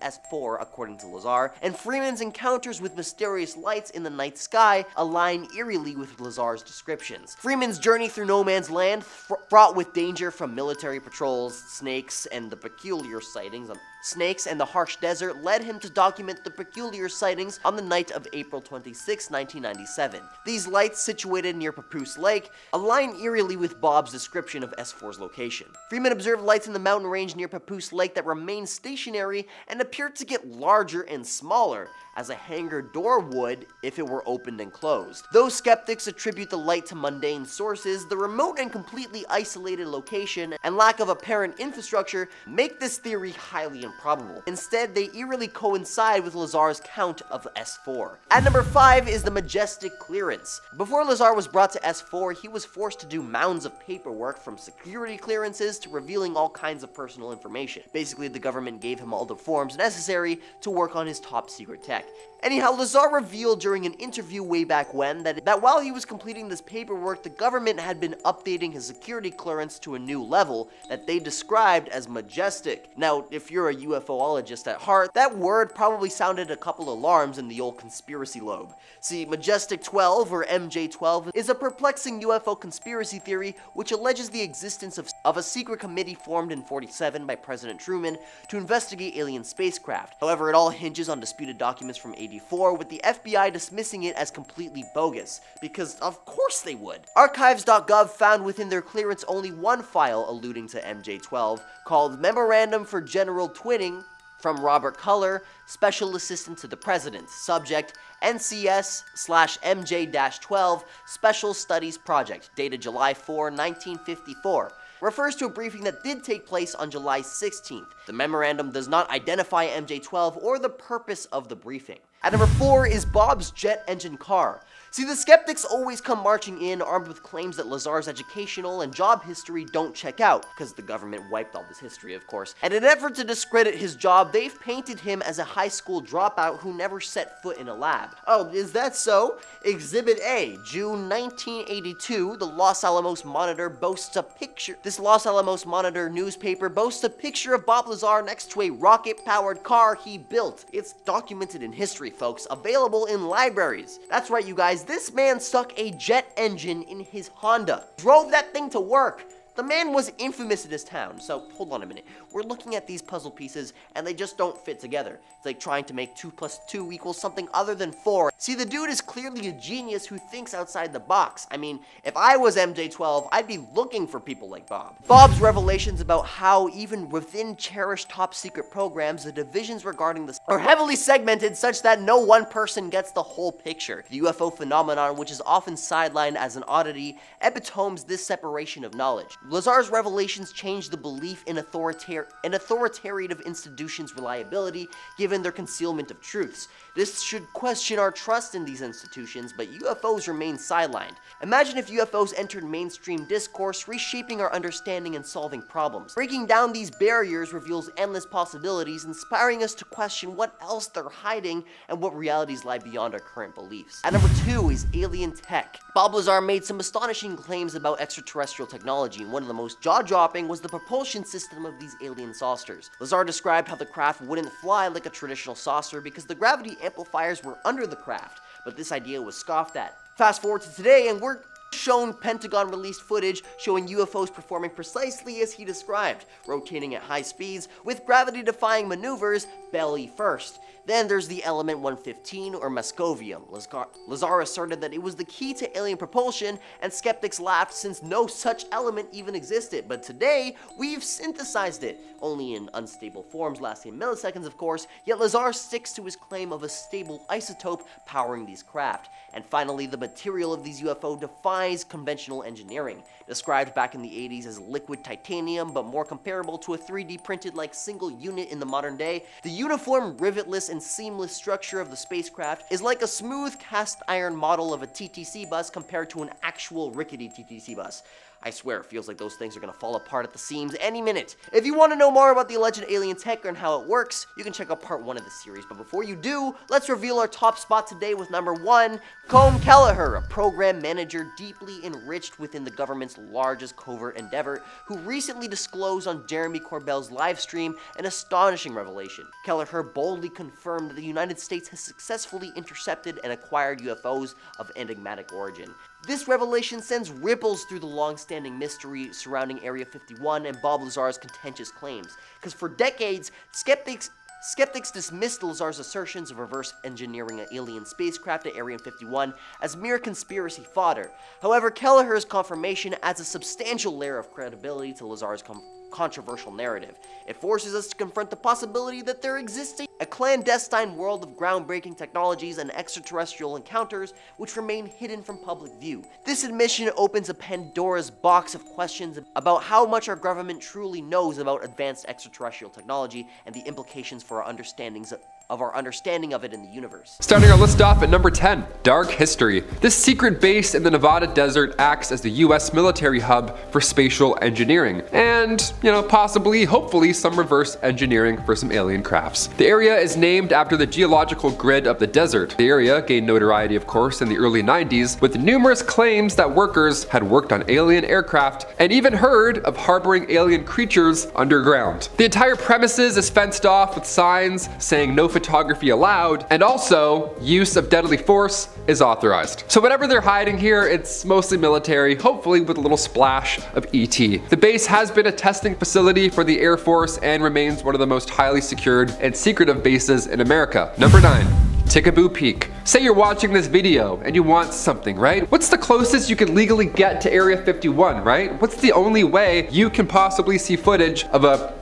S4, according to Lazar, and Freeman's encounters with mysterious lights in the night sky align eerily with Lazar's descriptions. Freeman's journey through no man's land, fraught with danger from military patrols, snakes, and the peculiar sightings on snakes and the harsh desert, led him to document the peculiar sightings on the night of April 26, 1997. These lights, situated near Papoose Lake, align eerily with Bob's description of S4's location. Freeman observed lights in the mountain range near Papoose Lake that remained stationary and appeared to get larger and smaller, as a hangar door would if it were opened and closed. Though skeptics attribute the light to mundane sources, the remote and completely isolated location and lack of apparent infrastructure make this theory highly improbable. Instead, they eerily coincide with Lazar's count of S4. At number 5 is the Majestic clearance. Before Lazar was brought to S4, he was forced to do mounds of paperwork, from security clearances to revealing all kinds of personal information. Basically, the government gave him all the forms necessary to work on his top secret tech. Anyhow, Lazar revealed during an interview way back when that while he was completing this paperwork, the government had been updating his security clearance to a new level that they described as Majestic. Now, if you're a UFOologist at heart, that word probably sounded a couple alarms in the old conspiracy lobe. See, Majestic 12, or MJ12, is a perplexing UFO conspiracy theory which alleges the existence of a secret committee formed in 47 by President Truman to investigate alien spacecraft. However, it all hinges on disputed documents from 84, with the FBI dismissing it as completely bogus, because of course they would. Archives.gov found within their clearance only one file alluding to MJ12, called Memorandum for General Twinning, from Robert Color, Special Assistant to the President, subject NCS/MJ-12 Special Studies Project, dated July 4, 1954. Refers to a briefing that did take place on July 16th. The memorandum does not identify MJ-12 or the purpose of the briefing. At number 4 is Bob's jet engine car. See, the skeptics always come marching in armed with claims that Lazar's educational and job history don't check out, because the government wiped all this history, of course. And in an effort to discredit his job, they've painted him as a high school dropout who never set foot in a lab. Oh, is that so? Exhibit A, June 1982, the Los Alamos Monitor boasts a picture. This Los Alamos Monitor newspaper boasts a picture of Bob Lazar next to a rocket-powered car he built. It's documented in history, folks, available in libraries. That's right, you guys. This man stuck a jet engine in his Honda, drove that thing to work. The man was infamous in his town, so hold on a minute. We're looking at these puzzle pieces, and they just don't fit together. It's like trying to make 2 + 2 equals something other than 4. See, the dude is clearly a genius who thinks outside the box. I mean, if I was MJ12, I'd be looking for people like Bob. Bob's revelations about how, even within cherished top-secret programs, the divisions regarding this are heavily segmented such that no one person gets the whole picture. The UFO phenomenon, which is often sidelined as an oddity, epitomes this separation of knowledge. Lazar's revelations change the belief in authoritative institutions' reliability, given their concealment of truths. This should question our trust in these institutions, but UFOs remain sidelined. Imagine if UFOs entered mainstream discourse, reshaping our understanding and solving problems. Breaking down these barriers reveals endless possibilities, inspiring us to question what else they're hiding and what realities lie beyond our current beliefs. At number 2 is alien tech. Bob Lazar made some astonishing claims about extraterrestrial technology, and one of the most jaw-dropping was the propulsion system of these alien saucers. Lazar described how the craft wouldn't fly like a traditional saucer because the gravity amplifiers were under the craft, but this idea was scoffed at. Fast forward to today, and we're shown Pentagon-released footage showing UFOs performing precisely as he described, rotating at high speeds with gravity-defying maneuvers belly first. Then there's the element 115, or Moscovium. Lazar asserted that it was the key to alien propulsion, and skeptics laughed since no such element even existed. But today, we've synthesized it, only in unstable forms lasting milliseconds, of course, yet Lazar sticks to his claim of a stable isotope powering these craft. And finally, the material of these UFO defies conventional engineering. Described back in the 80s as liquid titanium, but more comparable to a 3D printed like single unit in the modern day, the uniform, rivetless, and seamless structure of the spacecraft is like a smooth cast iron model of a TTC bus compared to an actual rickety TTC bus. I swear, it feels like those things are gonna fall apart at the seams any minute. If you want to know more about the alleged alien tech and how it works, you can check out part 1 of the series. But before you do, let's reveal our top spot today with number 1, Colm Kelleher, a program manager deeply enriched within the government's largest covert endeavor, who recently disclosed on Jeremy Corbell's live stream an astonishing revelation. Kelleher boldly confirmed that the United States has successfully intercepted and acquired UFOs of enigmatic origin. This revelation sends ripples through the long-standing mystery surrounding Area 51 and Bob Lazar's contentious claims, because for decades, skeptics dismissed Lazar's assertions of reverse engineering an alien spacecraft at Area 51 as mere conspiracy fodder. However, Kelleher's confirmation adds a substantial layer of credibility to Lazar's controversial narrative. It forces us to confront the possibility that there exists a clandestine world of groundbreaking technologies and extraterrestrial encounters which remain hidden from public view. This admission opens a Pandora's box of questions about how much our government truly knows about advanced extraterrestrial technology and the implications for our understandings of our understanding of it in the universe.
Starting our list off at number 10, Dark History. This secret base in the Nevada desert acts as the US military hub for spatial engineering and, possibly, hopefully, some reverse engineering for some alien crafts. The area is named after the geological grid of the desert. The area gained notoriety, of course, in the early 90s with numerous claims that workers had worked on alien aircraft and even heard of harboring alien creatures underground. The entire premises is fenced off with signs saying no photography allowed, and also use of deadly force is authorized. So whatever they're hiding here, it's mostly military, hopefully with a little splash of ET. The base has been a testing facility for the Air Force and remains one of the most highly secured and secretive bases in America. Number 9. Tikaboo Peak. Say you're watching this video and you want something, right? What's the closest you can legally get to Area 51, right? What's the only way you can possibly see footage of a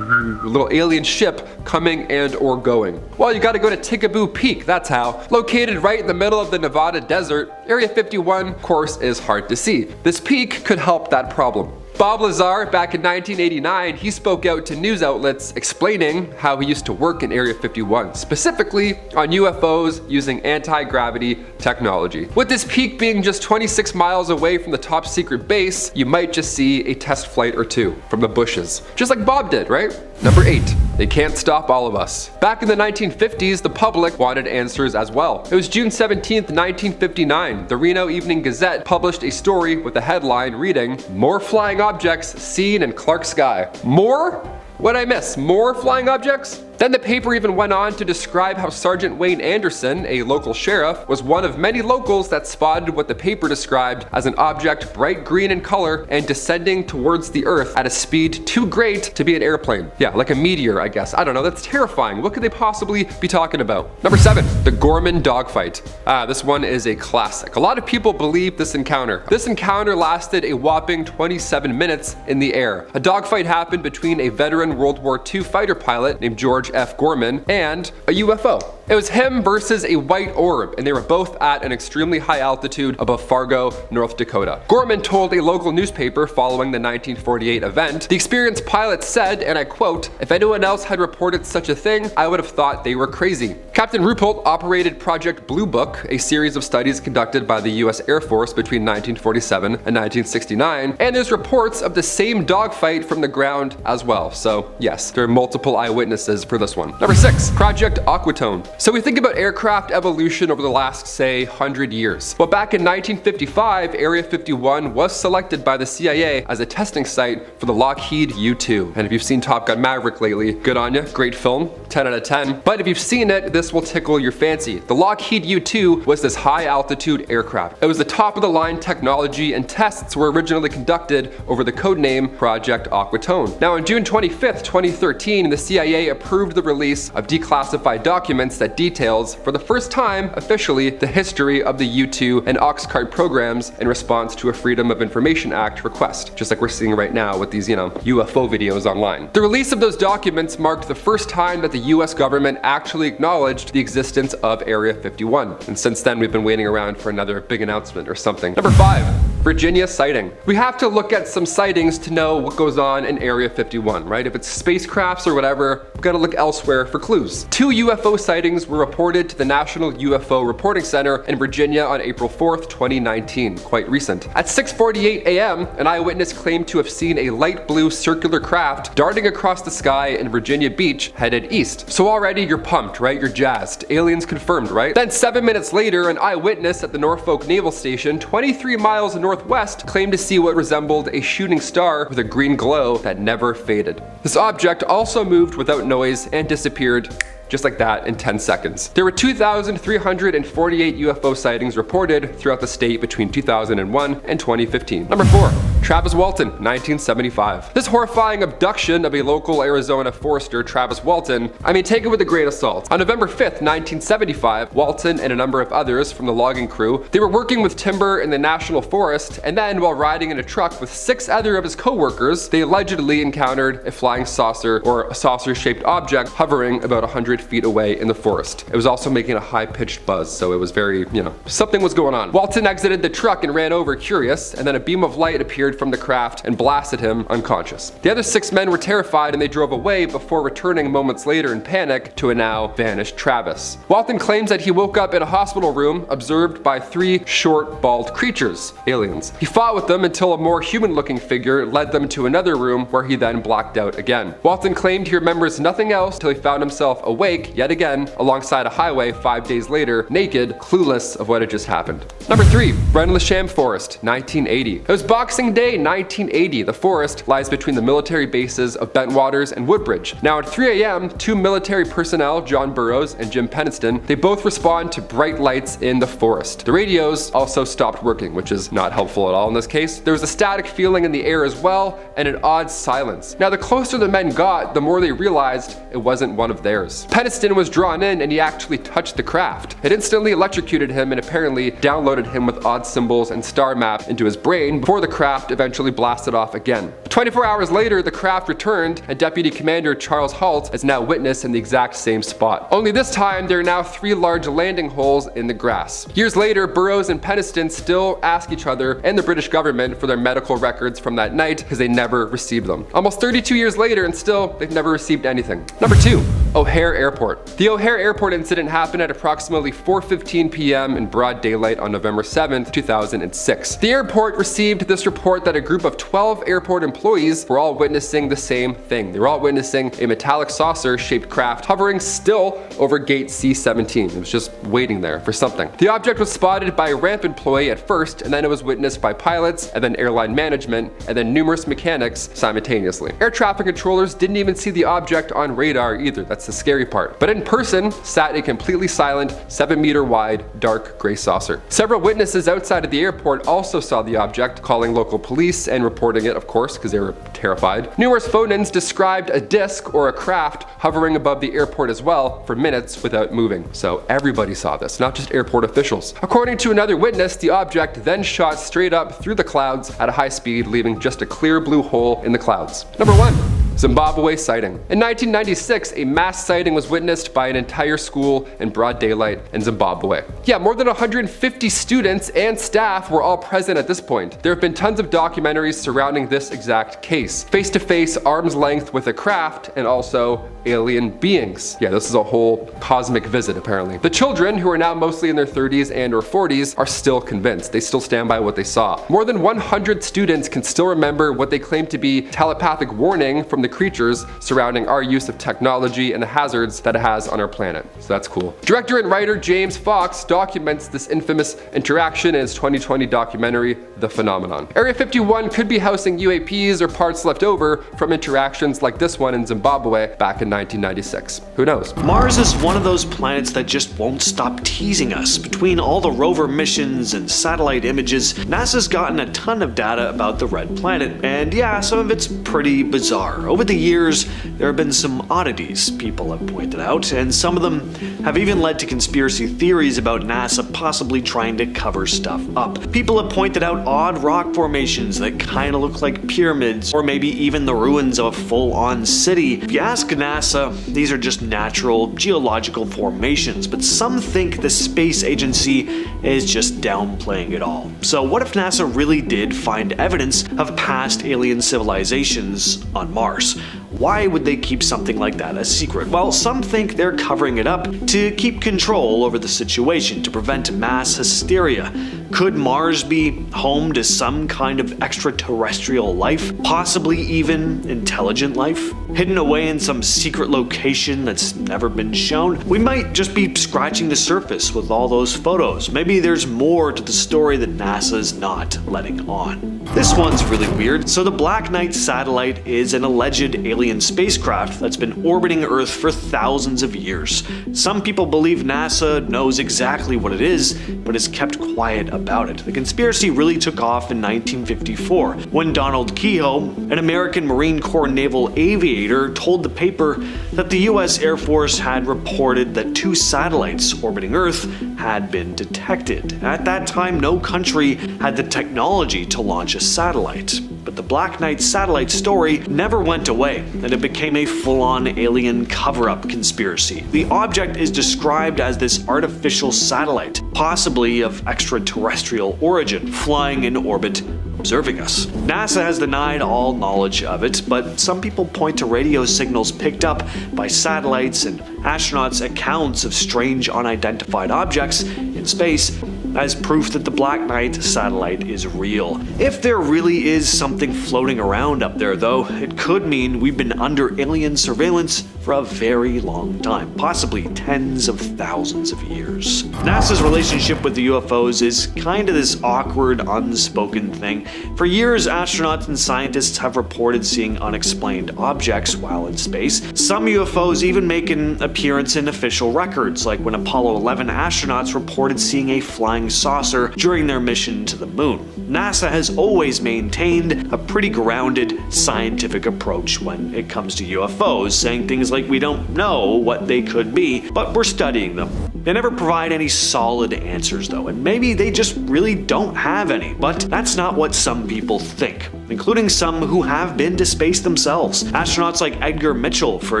little alien ship coming and or going? Well, you gotta go to Tikaboo Peak, that's how. Located right in the middle of the Nevada desert, Area 51, of course, is hard to see. This peak could help that problem. Bob Lazar, back in 1989, he spoke out to news outlets explaining how he used to work in Area 51, specifically on UFOs using anti-gravity technology. With this peak being just 26 miles away from the top secret base, you might just see a test flight or two from the bushes, just like Bob did, right? Number 8. They can't stop all of us. Back in the 1950s, the public wanted answers as well. It was June 17th, 1959. The Reno Evening Gazette published a story with a headline reading, "More flying objects seen in Clark sky." More? What'd I miss? More flying objects? Then the paper even went on to describe how Sergeant Wayne Anderson, a local sheriff, was one of many locals that spotted what the paper described as an object bright green in color and descending towards the earth at a speed too great to be an airplane. Yeah, like a meteor, I guess. I don't know, that's terrifying. What could they possibly be talking about? Number 7, the Gorman dogfight. This one is a classic. A lot of people believe this encounter. This encounter lasted a whopping 27 minutes in the air. A dogfight happened between a veteran World War II fighter pilot named George F. Gorman and a UFO. It was him versus a white orb, and they were both at an extremely high altitude above Fargo, North Dakota. Gorman told a local newspaper following the 1948 event, the experienced pilot said, and I quote, "If anyone else had reported such a thing, I would have thought they were crazy." Captain Ruppelt operated Project Blue Book, a series of studies conducted by the US Air Force between 1947 and 1969, and there's reports of the same dogfight from the ground as well. So yes, there are multiple eyewitnesses for this one. Number 6, Project Aquatone. So we think about aircraft evolution over the last, say, 100 years. Well, back in 1955, Area 51 was selected by the CIA as a testing site for the Lockheed U-2. And if you've seen Top Gun Maverick lately, good on you, great film, 10 out of 10. But if you've seen it, this will tickle your fancy. The Lockheed U-2 was this high altitude aircraft. It was the top of the line technology, and tests were originally conducted over the codename Project Aquatone. Now on June 25th, 2013, the CIA approved the release of declassified documents that details, for the first time officially, the history of the U-2 and Oxcart programs in response to a Freedom of Information Act request, just like we're seeing right now with these, UFO videos online. The release of those documents marked the first time that the US government actually acknowledged the existence of Area 51. And since then, we've been waiting around for another big announcement or something. Number 5, Virginia sighting. We have to look at some sightings to know what goes on in Area 51, right? If it's spacecrafts or whatever, we've got to look elsewhere for clues. 2 UFO sightings were reported to the National UFO Reporting Center in Virginia on April 4th, 2019, quite recent. At 6:48 a.m., an eyewitness claimed to have seen a light blue circular craft darting across the sky in Virginia Beach headed east. So already you're pumped, right? You're jazzed. Aliens confirmed, right? Then 7 minutes later, an eyewitness at the Norfolk Naval Station, 23 miles northwest, claimed to see what resembled a shooting star with a green glow that never faded. This object also moved without noise and disappeared just like that in 10 seconds. There were 2,348 UFO sightings reported throughout the state between 2001 and 2015. Number 4, Travis Walton, 1975. This horrifying abduction of a local Arizona forester, Travis Walton, take it with a grain of salt. On November 5th, 1975, Walton and a number of others from the logging crew, they were working with timber in the National Forest, and then while riding in a truck with 6 other of his co-workers, they allegedly encountered a flying saucer or a saucer-shaped object hovering about 100 feet away in the forest. It was also making a high-pitched buzz, so it was very, something was going on. Walton exited the truck and ran over curious, and then a beam of light appeared disappeared from the craft and blasted him unconscious. The other 6 men were terrified and they drove away before returning moments later in panic to a now vanished Travis. Walton claims that he woke up in a hospital room observed by 3 short, bald creatures, aliens. He fought with them until a more human-looking figure led them to another room where he then blacked out again. Walton claimed he remembers nothing else until he found himself awake yet again alongside a highway 5 days later, naked, clueless of what had just happened. Number 3. Rendlesham Forest, 1980. It was Boxing Day 1980. The forest lies between the military bases of Bentwaters and Woodbridge. Now at 3 a.m., 2 military personnel, John Burroughs and Jim Peniston, they both respond to bright lights in the forest. The radios also stopped working, which is not helpful at all in this case. There was a static feeling in the air as well, and an odd silence. Now the closer the men got, the more they realized it wasn't one of theirs. Peniston was drawn in and he actually touched the craft. It instantly electrocuted him and apparently downloaded him with odd symbols and star maps into his brain before the craft eventually blasted off again. 24 hours later, the craft returned and Deputy Commander Charles Halt is now witness in the exact same spot. Only this time, there are now 3 large landing holes in the grass. Years later, Burroughs and Peniston still ask each other and the British government for their medical records from that night because they never received them. Almost 32 years later and still, they've never received anything. Number 2. O'Hare Airport. The O'Hare Airport incident happened at approximately 4:15 p.m. in broad daylight on November 7th, 2006. The airport received this report that a group of 12 airport employees were all witnessing the same thing. They were all witnessing a metallic saucer-shaped craft hovering still over gate C-17. It was just waiting there for something. The object was spotted by a ramp employee at first, and then it was witnessed by pilots, and then airline management, and then numerous mechanics simultaneously. Air traffic controllers didn't even see the object on radar either. That's the scary part. But in person sat a completely silent, 7-meter wide, dark gray saucer. Several witnesses outside of the airport also saw the object, calling local police and reporting it, of course, because they were terrified. Numerous phone-ins described a disc or a craft hovering above the airport as well for minutes without moving. So everybody saw this, not just airport officials. According to another witness, the object then shot straight up through the clouds at a high speed, leaving just a clear blue hole in the clouds. Number 1. Zimbabwe sighting. In 1996, a mass sighting was witnessed by an entire school in broad daylight in Zimbabwe. Yeah, more than 150 students and staff were all present at this point. There have been tons of documentaries surrounding this exact case. Face-to-face, arm's length with a craft, and also alien beings. Yeah, this is a whole cosmic visit apparently. The children, who are now mostly in their 30s and or 40s, are still convinced. They still stand by what they saw. More than 100 students can still remember what they claim to be telepathic warning from the creatures surrounding our use of technology and the hazards that it has on our planet. So that's cool. Director and writer James Fox documents this infamous interaction in his 2020 documentary, The Phenomenon. Area 51 could be housing UAPs or parts left over from interactions like this one in Zimbabwe back in 1996. Who knows?
Mars is one of those planets that just won't stop teasing us. Between all the rover missions and satellite images, NASA's gotten a ton of data about the red planet, and yeah, some of it's pretty bizarre. Over the years, there have been some oddities people have pointed out, and some of them have even led to conspiracy theories about NASA possibly trying to cover stuff up. People have pointed out odd rock formations that kind of look like pyramids, or maybe even the ruins of a full-on city. If you ask NASA, these are just natural geological formations, but some think the space agency is just downplaying it all. So what if NASA really did find evidence of past alien civilizations on Mars? Why would they keep something like that a secret? Well, some think they're covering it up to keep control over the situation, to prevent mass hysteria. Could Mars be home to some kind of extraterrestrial life? Possibly even intelligent life? Hidden away in some secret location that's never been shown? We might just be scratching the surface with all those photos. Maybe there's more to the story that NASA's not letting on. This one's really weird. So the Black Knight satellite is an alleged alien spacecraft that's been orbiting Earth for thousands of years. Some people believe NASA knows exactly what it is, but has kept quiet about it. The conspiracy really took off in 1954, when Donald Kehoe, an American Marine Corps naval aviator, told the paper that the US Air Force had reported that 2 satellites orbiting Earth had been detected. At that time, no country had the technology to launch a satellite. But the Black Knight satellite story never went away, and it became a full-on alien cover-up conspiracy. The object is described as this artificial satellite, possibly of extraterrestrial extraterrestrial origin, flying in orbit observing us. NASA has denied all knowledge of it, but some people point to radio signals picked up by satellites and astronauts' accounts of strange unidentified objects in space as proof that the Black Knight satellite is real. If there really is something floating around up there though, it could mean we've been under alien surveillance for a very long time, possibly tens of thousands of years. NASA's relationship with the UFOs is kind of this awkward, unspoken thing. For years, astronauts and scientists have reported seeing unexplained objects while in space. Some UFOs even make an appearance in official records, like when Apollo 11 astronauts reported seeing a flying saucer during their mission to the moon. NASA has always maintained a pretty grounded scientific approach when it comes to UFOs, saying things like we don't know what they could be, but we're studying them. They never provide any solid answers though, and maybe they just really don't have any, but that's not what some people think, including some who have been to space themselves. Astronauts like Edgar Mitchell, for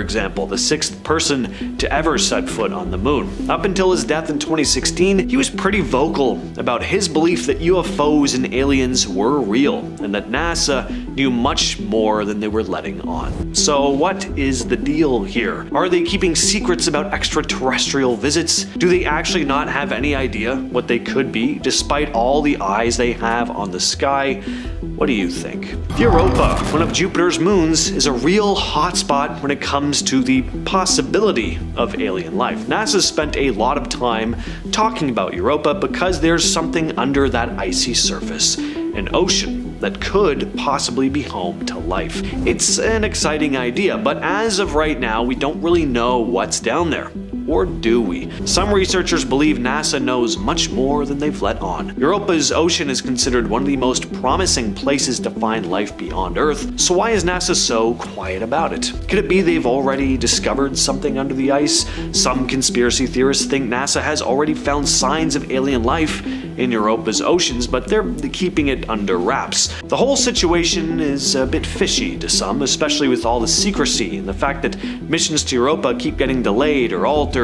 example, the 6th person to ever set foot on the moon. Up until his death in 2016, he was pretty vocal about his belief that UFOs and aliens were real, and that NASA knew much more than they were letting on. So what is the deal here? Are they keeping secrets about extraterrestrial visits? Do they actually not have any idea what they could be, despite all the eyes they have on the sky? What do you think? Europa, one of Jupiter's moons, is a real hotspot when it comes to the possibility of alien life. NASA spent a lot of time talking about Europa because there's something under that icy surface, an ocean that could possibly be home to life. It's an exciting idea, but as of right now, we don't really know what's down there. Or do we? Some researchers believe NASA knows much more than they've let on. Europa's ocean is considered one of the most promising places to find life beyond Earth, so why is NASA so quiet about it? Could it be they've already discovered something under the ice? Some conspiracy theorists think NASA has already found signs of alien life in Europa's oceans, but they're keeping it under wraps. The whole situation is a bit fishy to some, especially with all the secrecy and the fact that missions to Europa keep getting delayed or altered.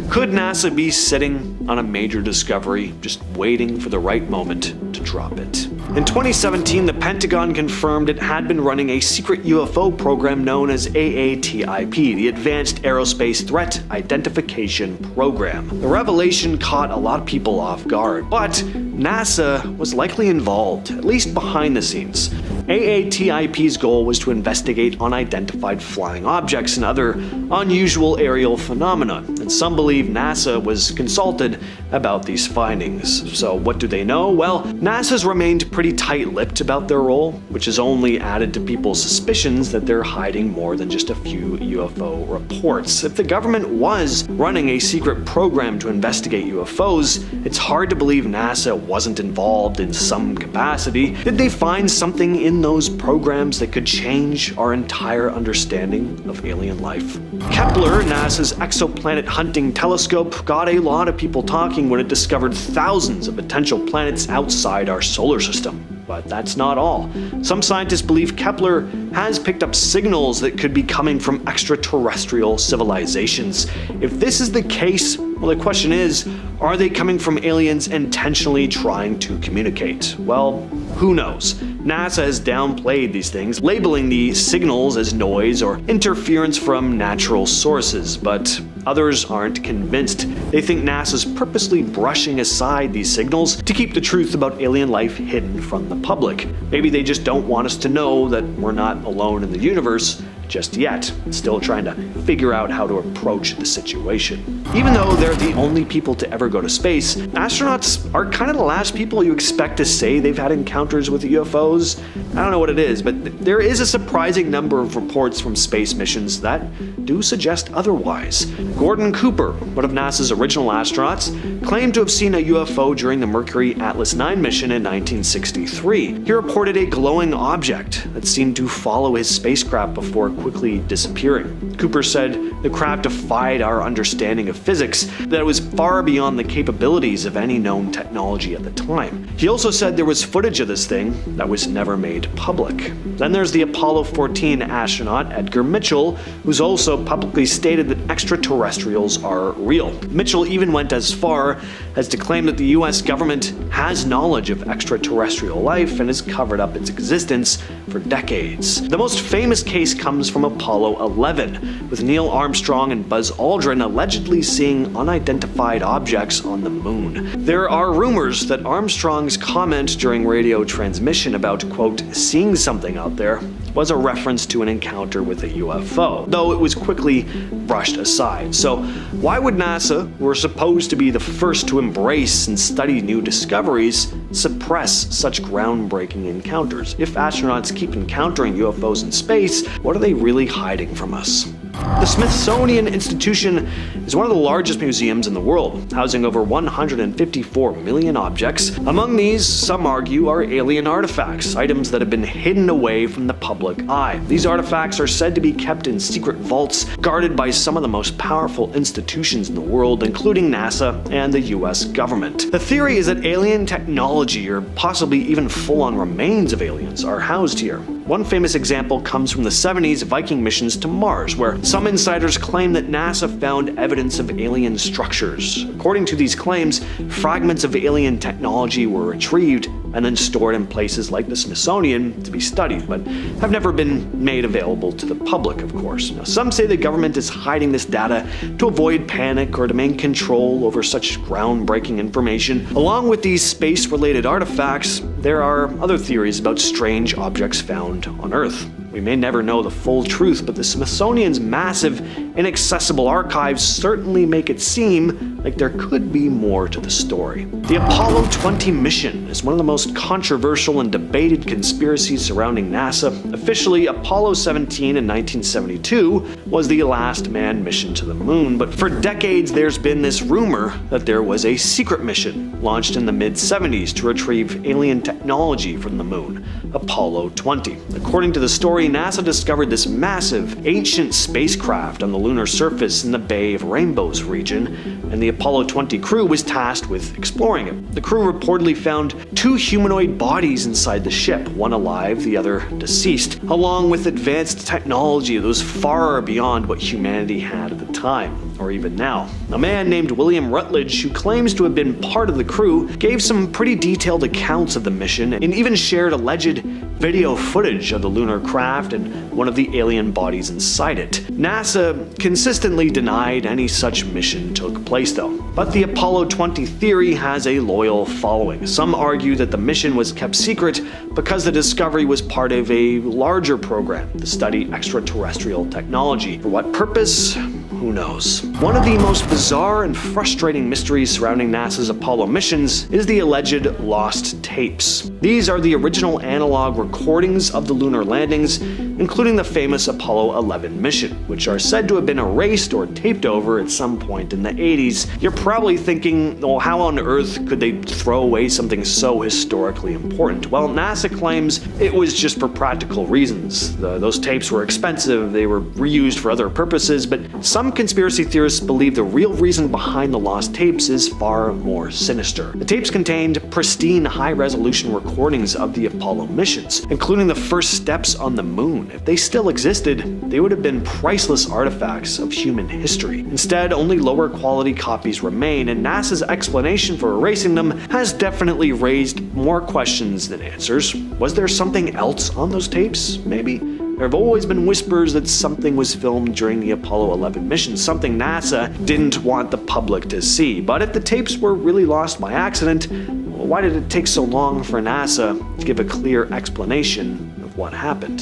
Could NASA be sitting on a major discovery, just waiting for the right moment to drop it? In 2017, the Pentagon confirmed it had been running a secret UFO program known as AATIP, the Advanced Aerospace Threat Identification Program. The revelation caught a lot of people off guard, but NASA was likely involved, at least behind the scenes. AATIP's goal was to investigate unidentified flying objects and other unusual aerial phenomena, and some believe NASA was consulted about these findings. So what do they know? Well, NASA's remained pretty tight-lipped about their role, which has only added to people's suspicions that they're hiding more than just a few UFO reports. If the government was running a secret program to investigate UFOs, it's hard to believe NASA wasn't involved in some capacity. Did they find something in those programs that could change our entire understanding of alien life? Kepler, NASA's exoplanet hunting telescope, got a lot of people talking when it discovered thousands of potential planets outside our solar system. But that's not all. Some scientists believe Kepler has picked up signals that could be coming from extraterrestrial civilizations. If this is the case, well, the question is, are they coming from aliens intentionally trying to communicate? Well, who knows? NASA has downplayed these things, labeling the signals as noise or interference from natural sources, but others aren't convinced. They think NASA's purposely brushing aside these signals to keep the truth about alien life hidden from the public. Maybe they just don't want us to know that we're not alone in the universe just yet, still trying to figure out how to approach the situation. Even though they're the only people to ever go to space, astronauts are kind of the last people you expect to say they've had encounters with UFOs. I don't know what it is, but there is a surprising number of reports from space missions that do suggest otherwise. Gordon Cooper, one of NASA's original astronauts, claimed to have seen a UFO during the Mercury Atlas 9 mission in 1963. He reported a glowing object that seemed to follow his spacecraft before quickly disappearing. Cooper said the craft defied our understanding of physics, that it was far beyond the capabilities of any known technology at the time. He also said there was footage of this thing that was never made public. Then there's the Apollo 14 astronaut Edgar Mitchell, who's also publicly stated that extraterrestrials are real. Mitchell even went as far as to claim that the US government has knowledge of extraterrestrial life and has covered up its existence for decades. The most famous case comes from Apollo 11, with Neil Armstrong and Buzz Aldrin allegedly seeing unidentified objects on the moon. There are rumors that Armstrong's comment during radio transmission about, quote, seeing something out there was a reference to an encounter with a UFO, though it was quickly brushed aside. So why would NASA, who are supposed to be the first to embrace and study new discoveries, suppress such groundbreaking encounters? If astronauts keep encountering UFOs in space, what are they really hiding from us? The Smithsonian Institution is one of the largest museums in the world, housing over 154 million objects. Among these, some argue are alien artifacts, items that have been hidden away from the public eye. These artifacts are said to be kept in secret vaults, guarded by some of the most powerful institutions in the world, including NASA and the US government. The theory is that alien technology, or possibly even full-on remains of aliens, are housed here. One famous example comes from the 70s Viking missions to Mars, where some insiders claim that NASA found evidence of alien structures. According to these claims, fragments of alien technology were retrieved and then stored in places like the Smithsonian to be studied, but have never been made available to the public, of course. Now, some say the government is hiding this data to avoid panic or to maintain control over such groundbreaking information. Along with these space-related artifacts, there are other theories about strange objects found on Earth. We may never know the full truth, but the Smithsonian's massive, inaccessible archives certainly make it seem like there could be more to the story. The Apollo 20 mission is one of the most controversial and debated conspiracies surrounding NASA. Officially, Apollo 17 in 1972 was the last manned mission to the moon, but for decades there's been this rumor that there was a secret mission launched in the mid-70s to retrieve alien technology from the moon, Apollo 20. According to the story, NASA discovered this massive, ancient spacecraft on the lunar surface in the Bay of Rainbows region, and the Apollo 20 crew was tasked with exploring it. The crew reportedly found two humanoid bodies inside the ship, one alive, the other deceased, along with advanced technology that was far beyond what humanity had at the time, or even now. A man named William Rutledge, who claims to have been part of the crew, gave some pretty detailed accounts of the mission and even shared alleged video footage of the lunar craft and one of the alien bodies inside it. NASA consistently denied any such mission took place though. But the Apollo 20 theory has a loyal following. Some argue that the mission was kept secret because the discovery was part of a larger program to study extraterrestrial technology. For what purpose? Who knows? One of the most bizarre and frustrating mysteries surrounding NASA's Apollo missions is the alleged lost tapes. These are the original analog recordings of the lunar landings, including the famous Apollo 11 mission, which are said to have been erased or taped over at some point in the 80s. You're probably thinking, well, how on earth could they throw away something so historically important? Well, NASA claims it was just for practical reasons. Those tapes were expensive, they were reused for other purposes, but some conspiracy theorists believe the real reason behind the lost tapes is far more sinister. The tapes contained pristine, high-resolution recordings of the Apollo missions, including the first steps on the moon. If they still existed, they would have been priceless artifacts of human history. Instead, only lower quality copies remain, and NASA's explanation for erasing them has definitely raised more questions than answers. Was there something else on those tapes? Maybe? There have always been whispers that something was filmed during the Apollo 11 mission, something NASA didn't want the public to see. But if the tapes were really lost by accident, why did it take so long for NASA to give a clear explanation of what happened?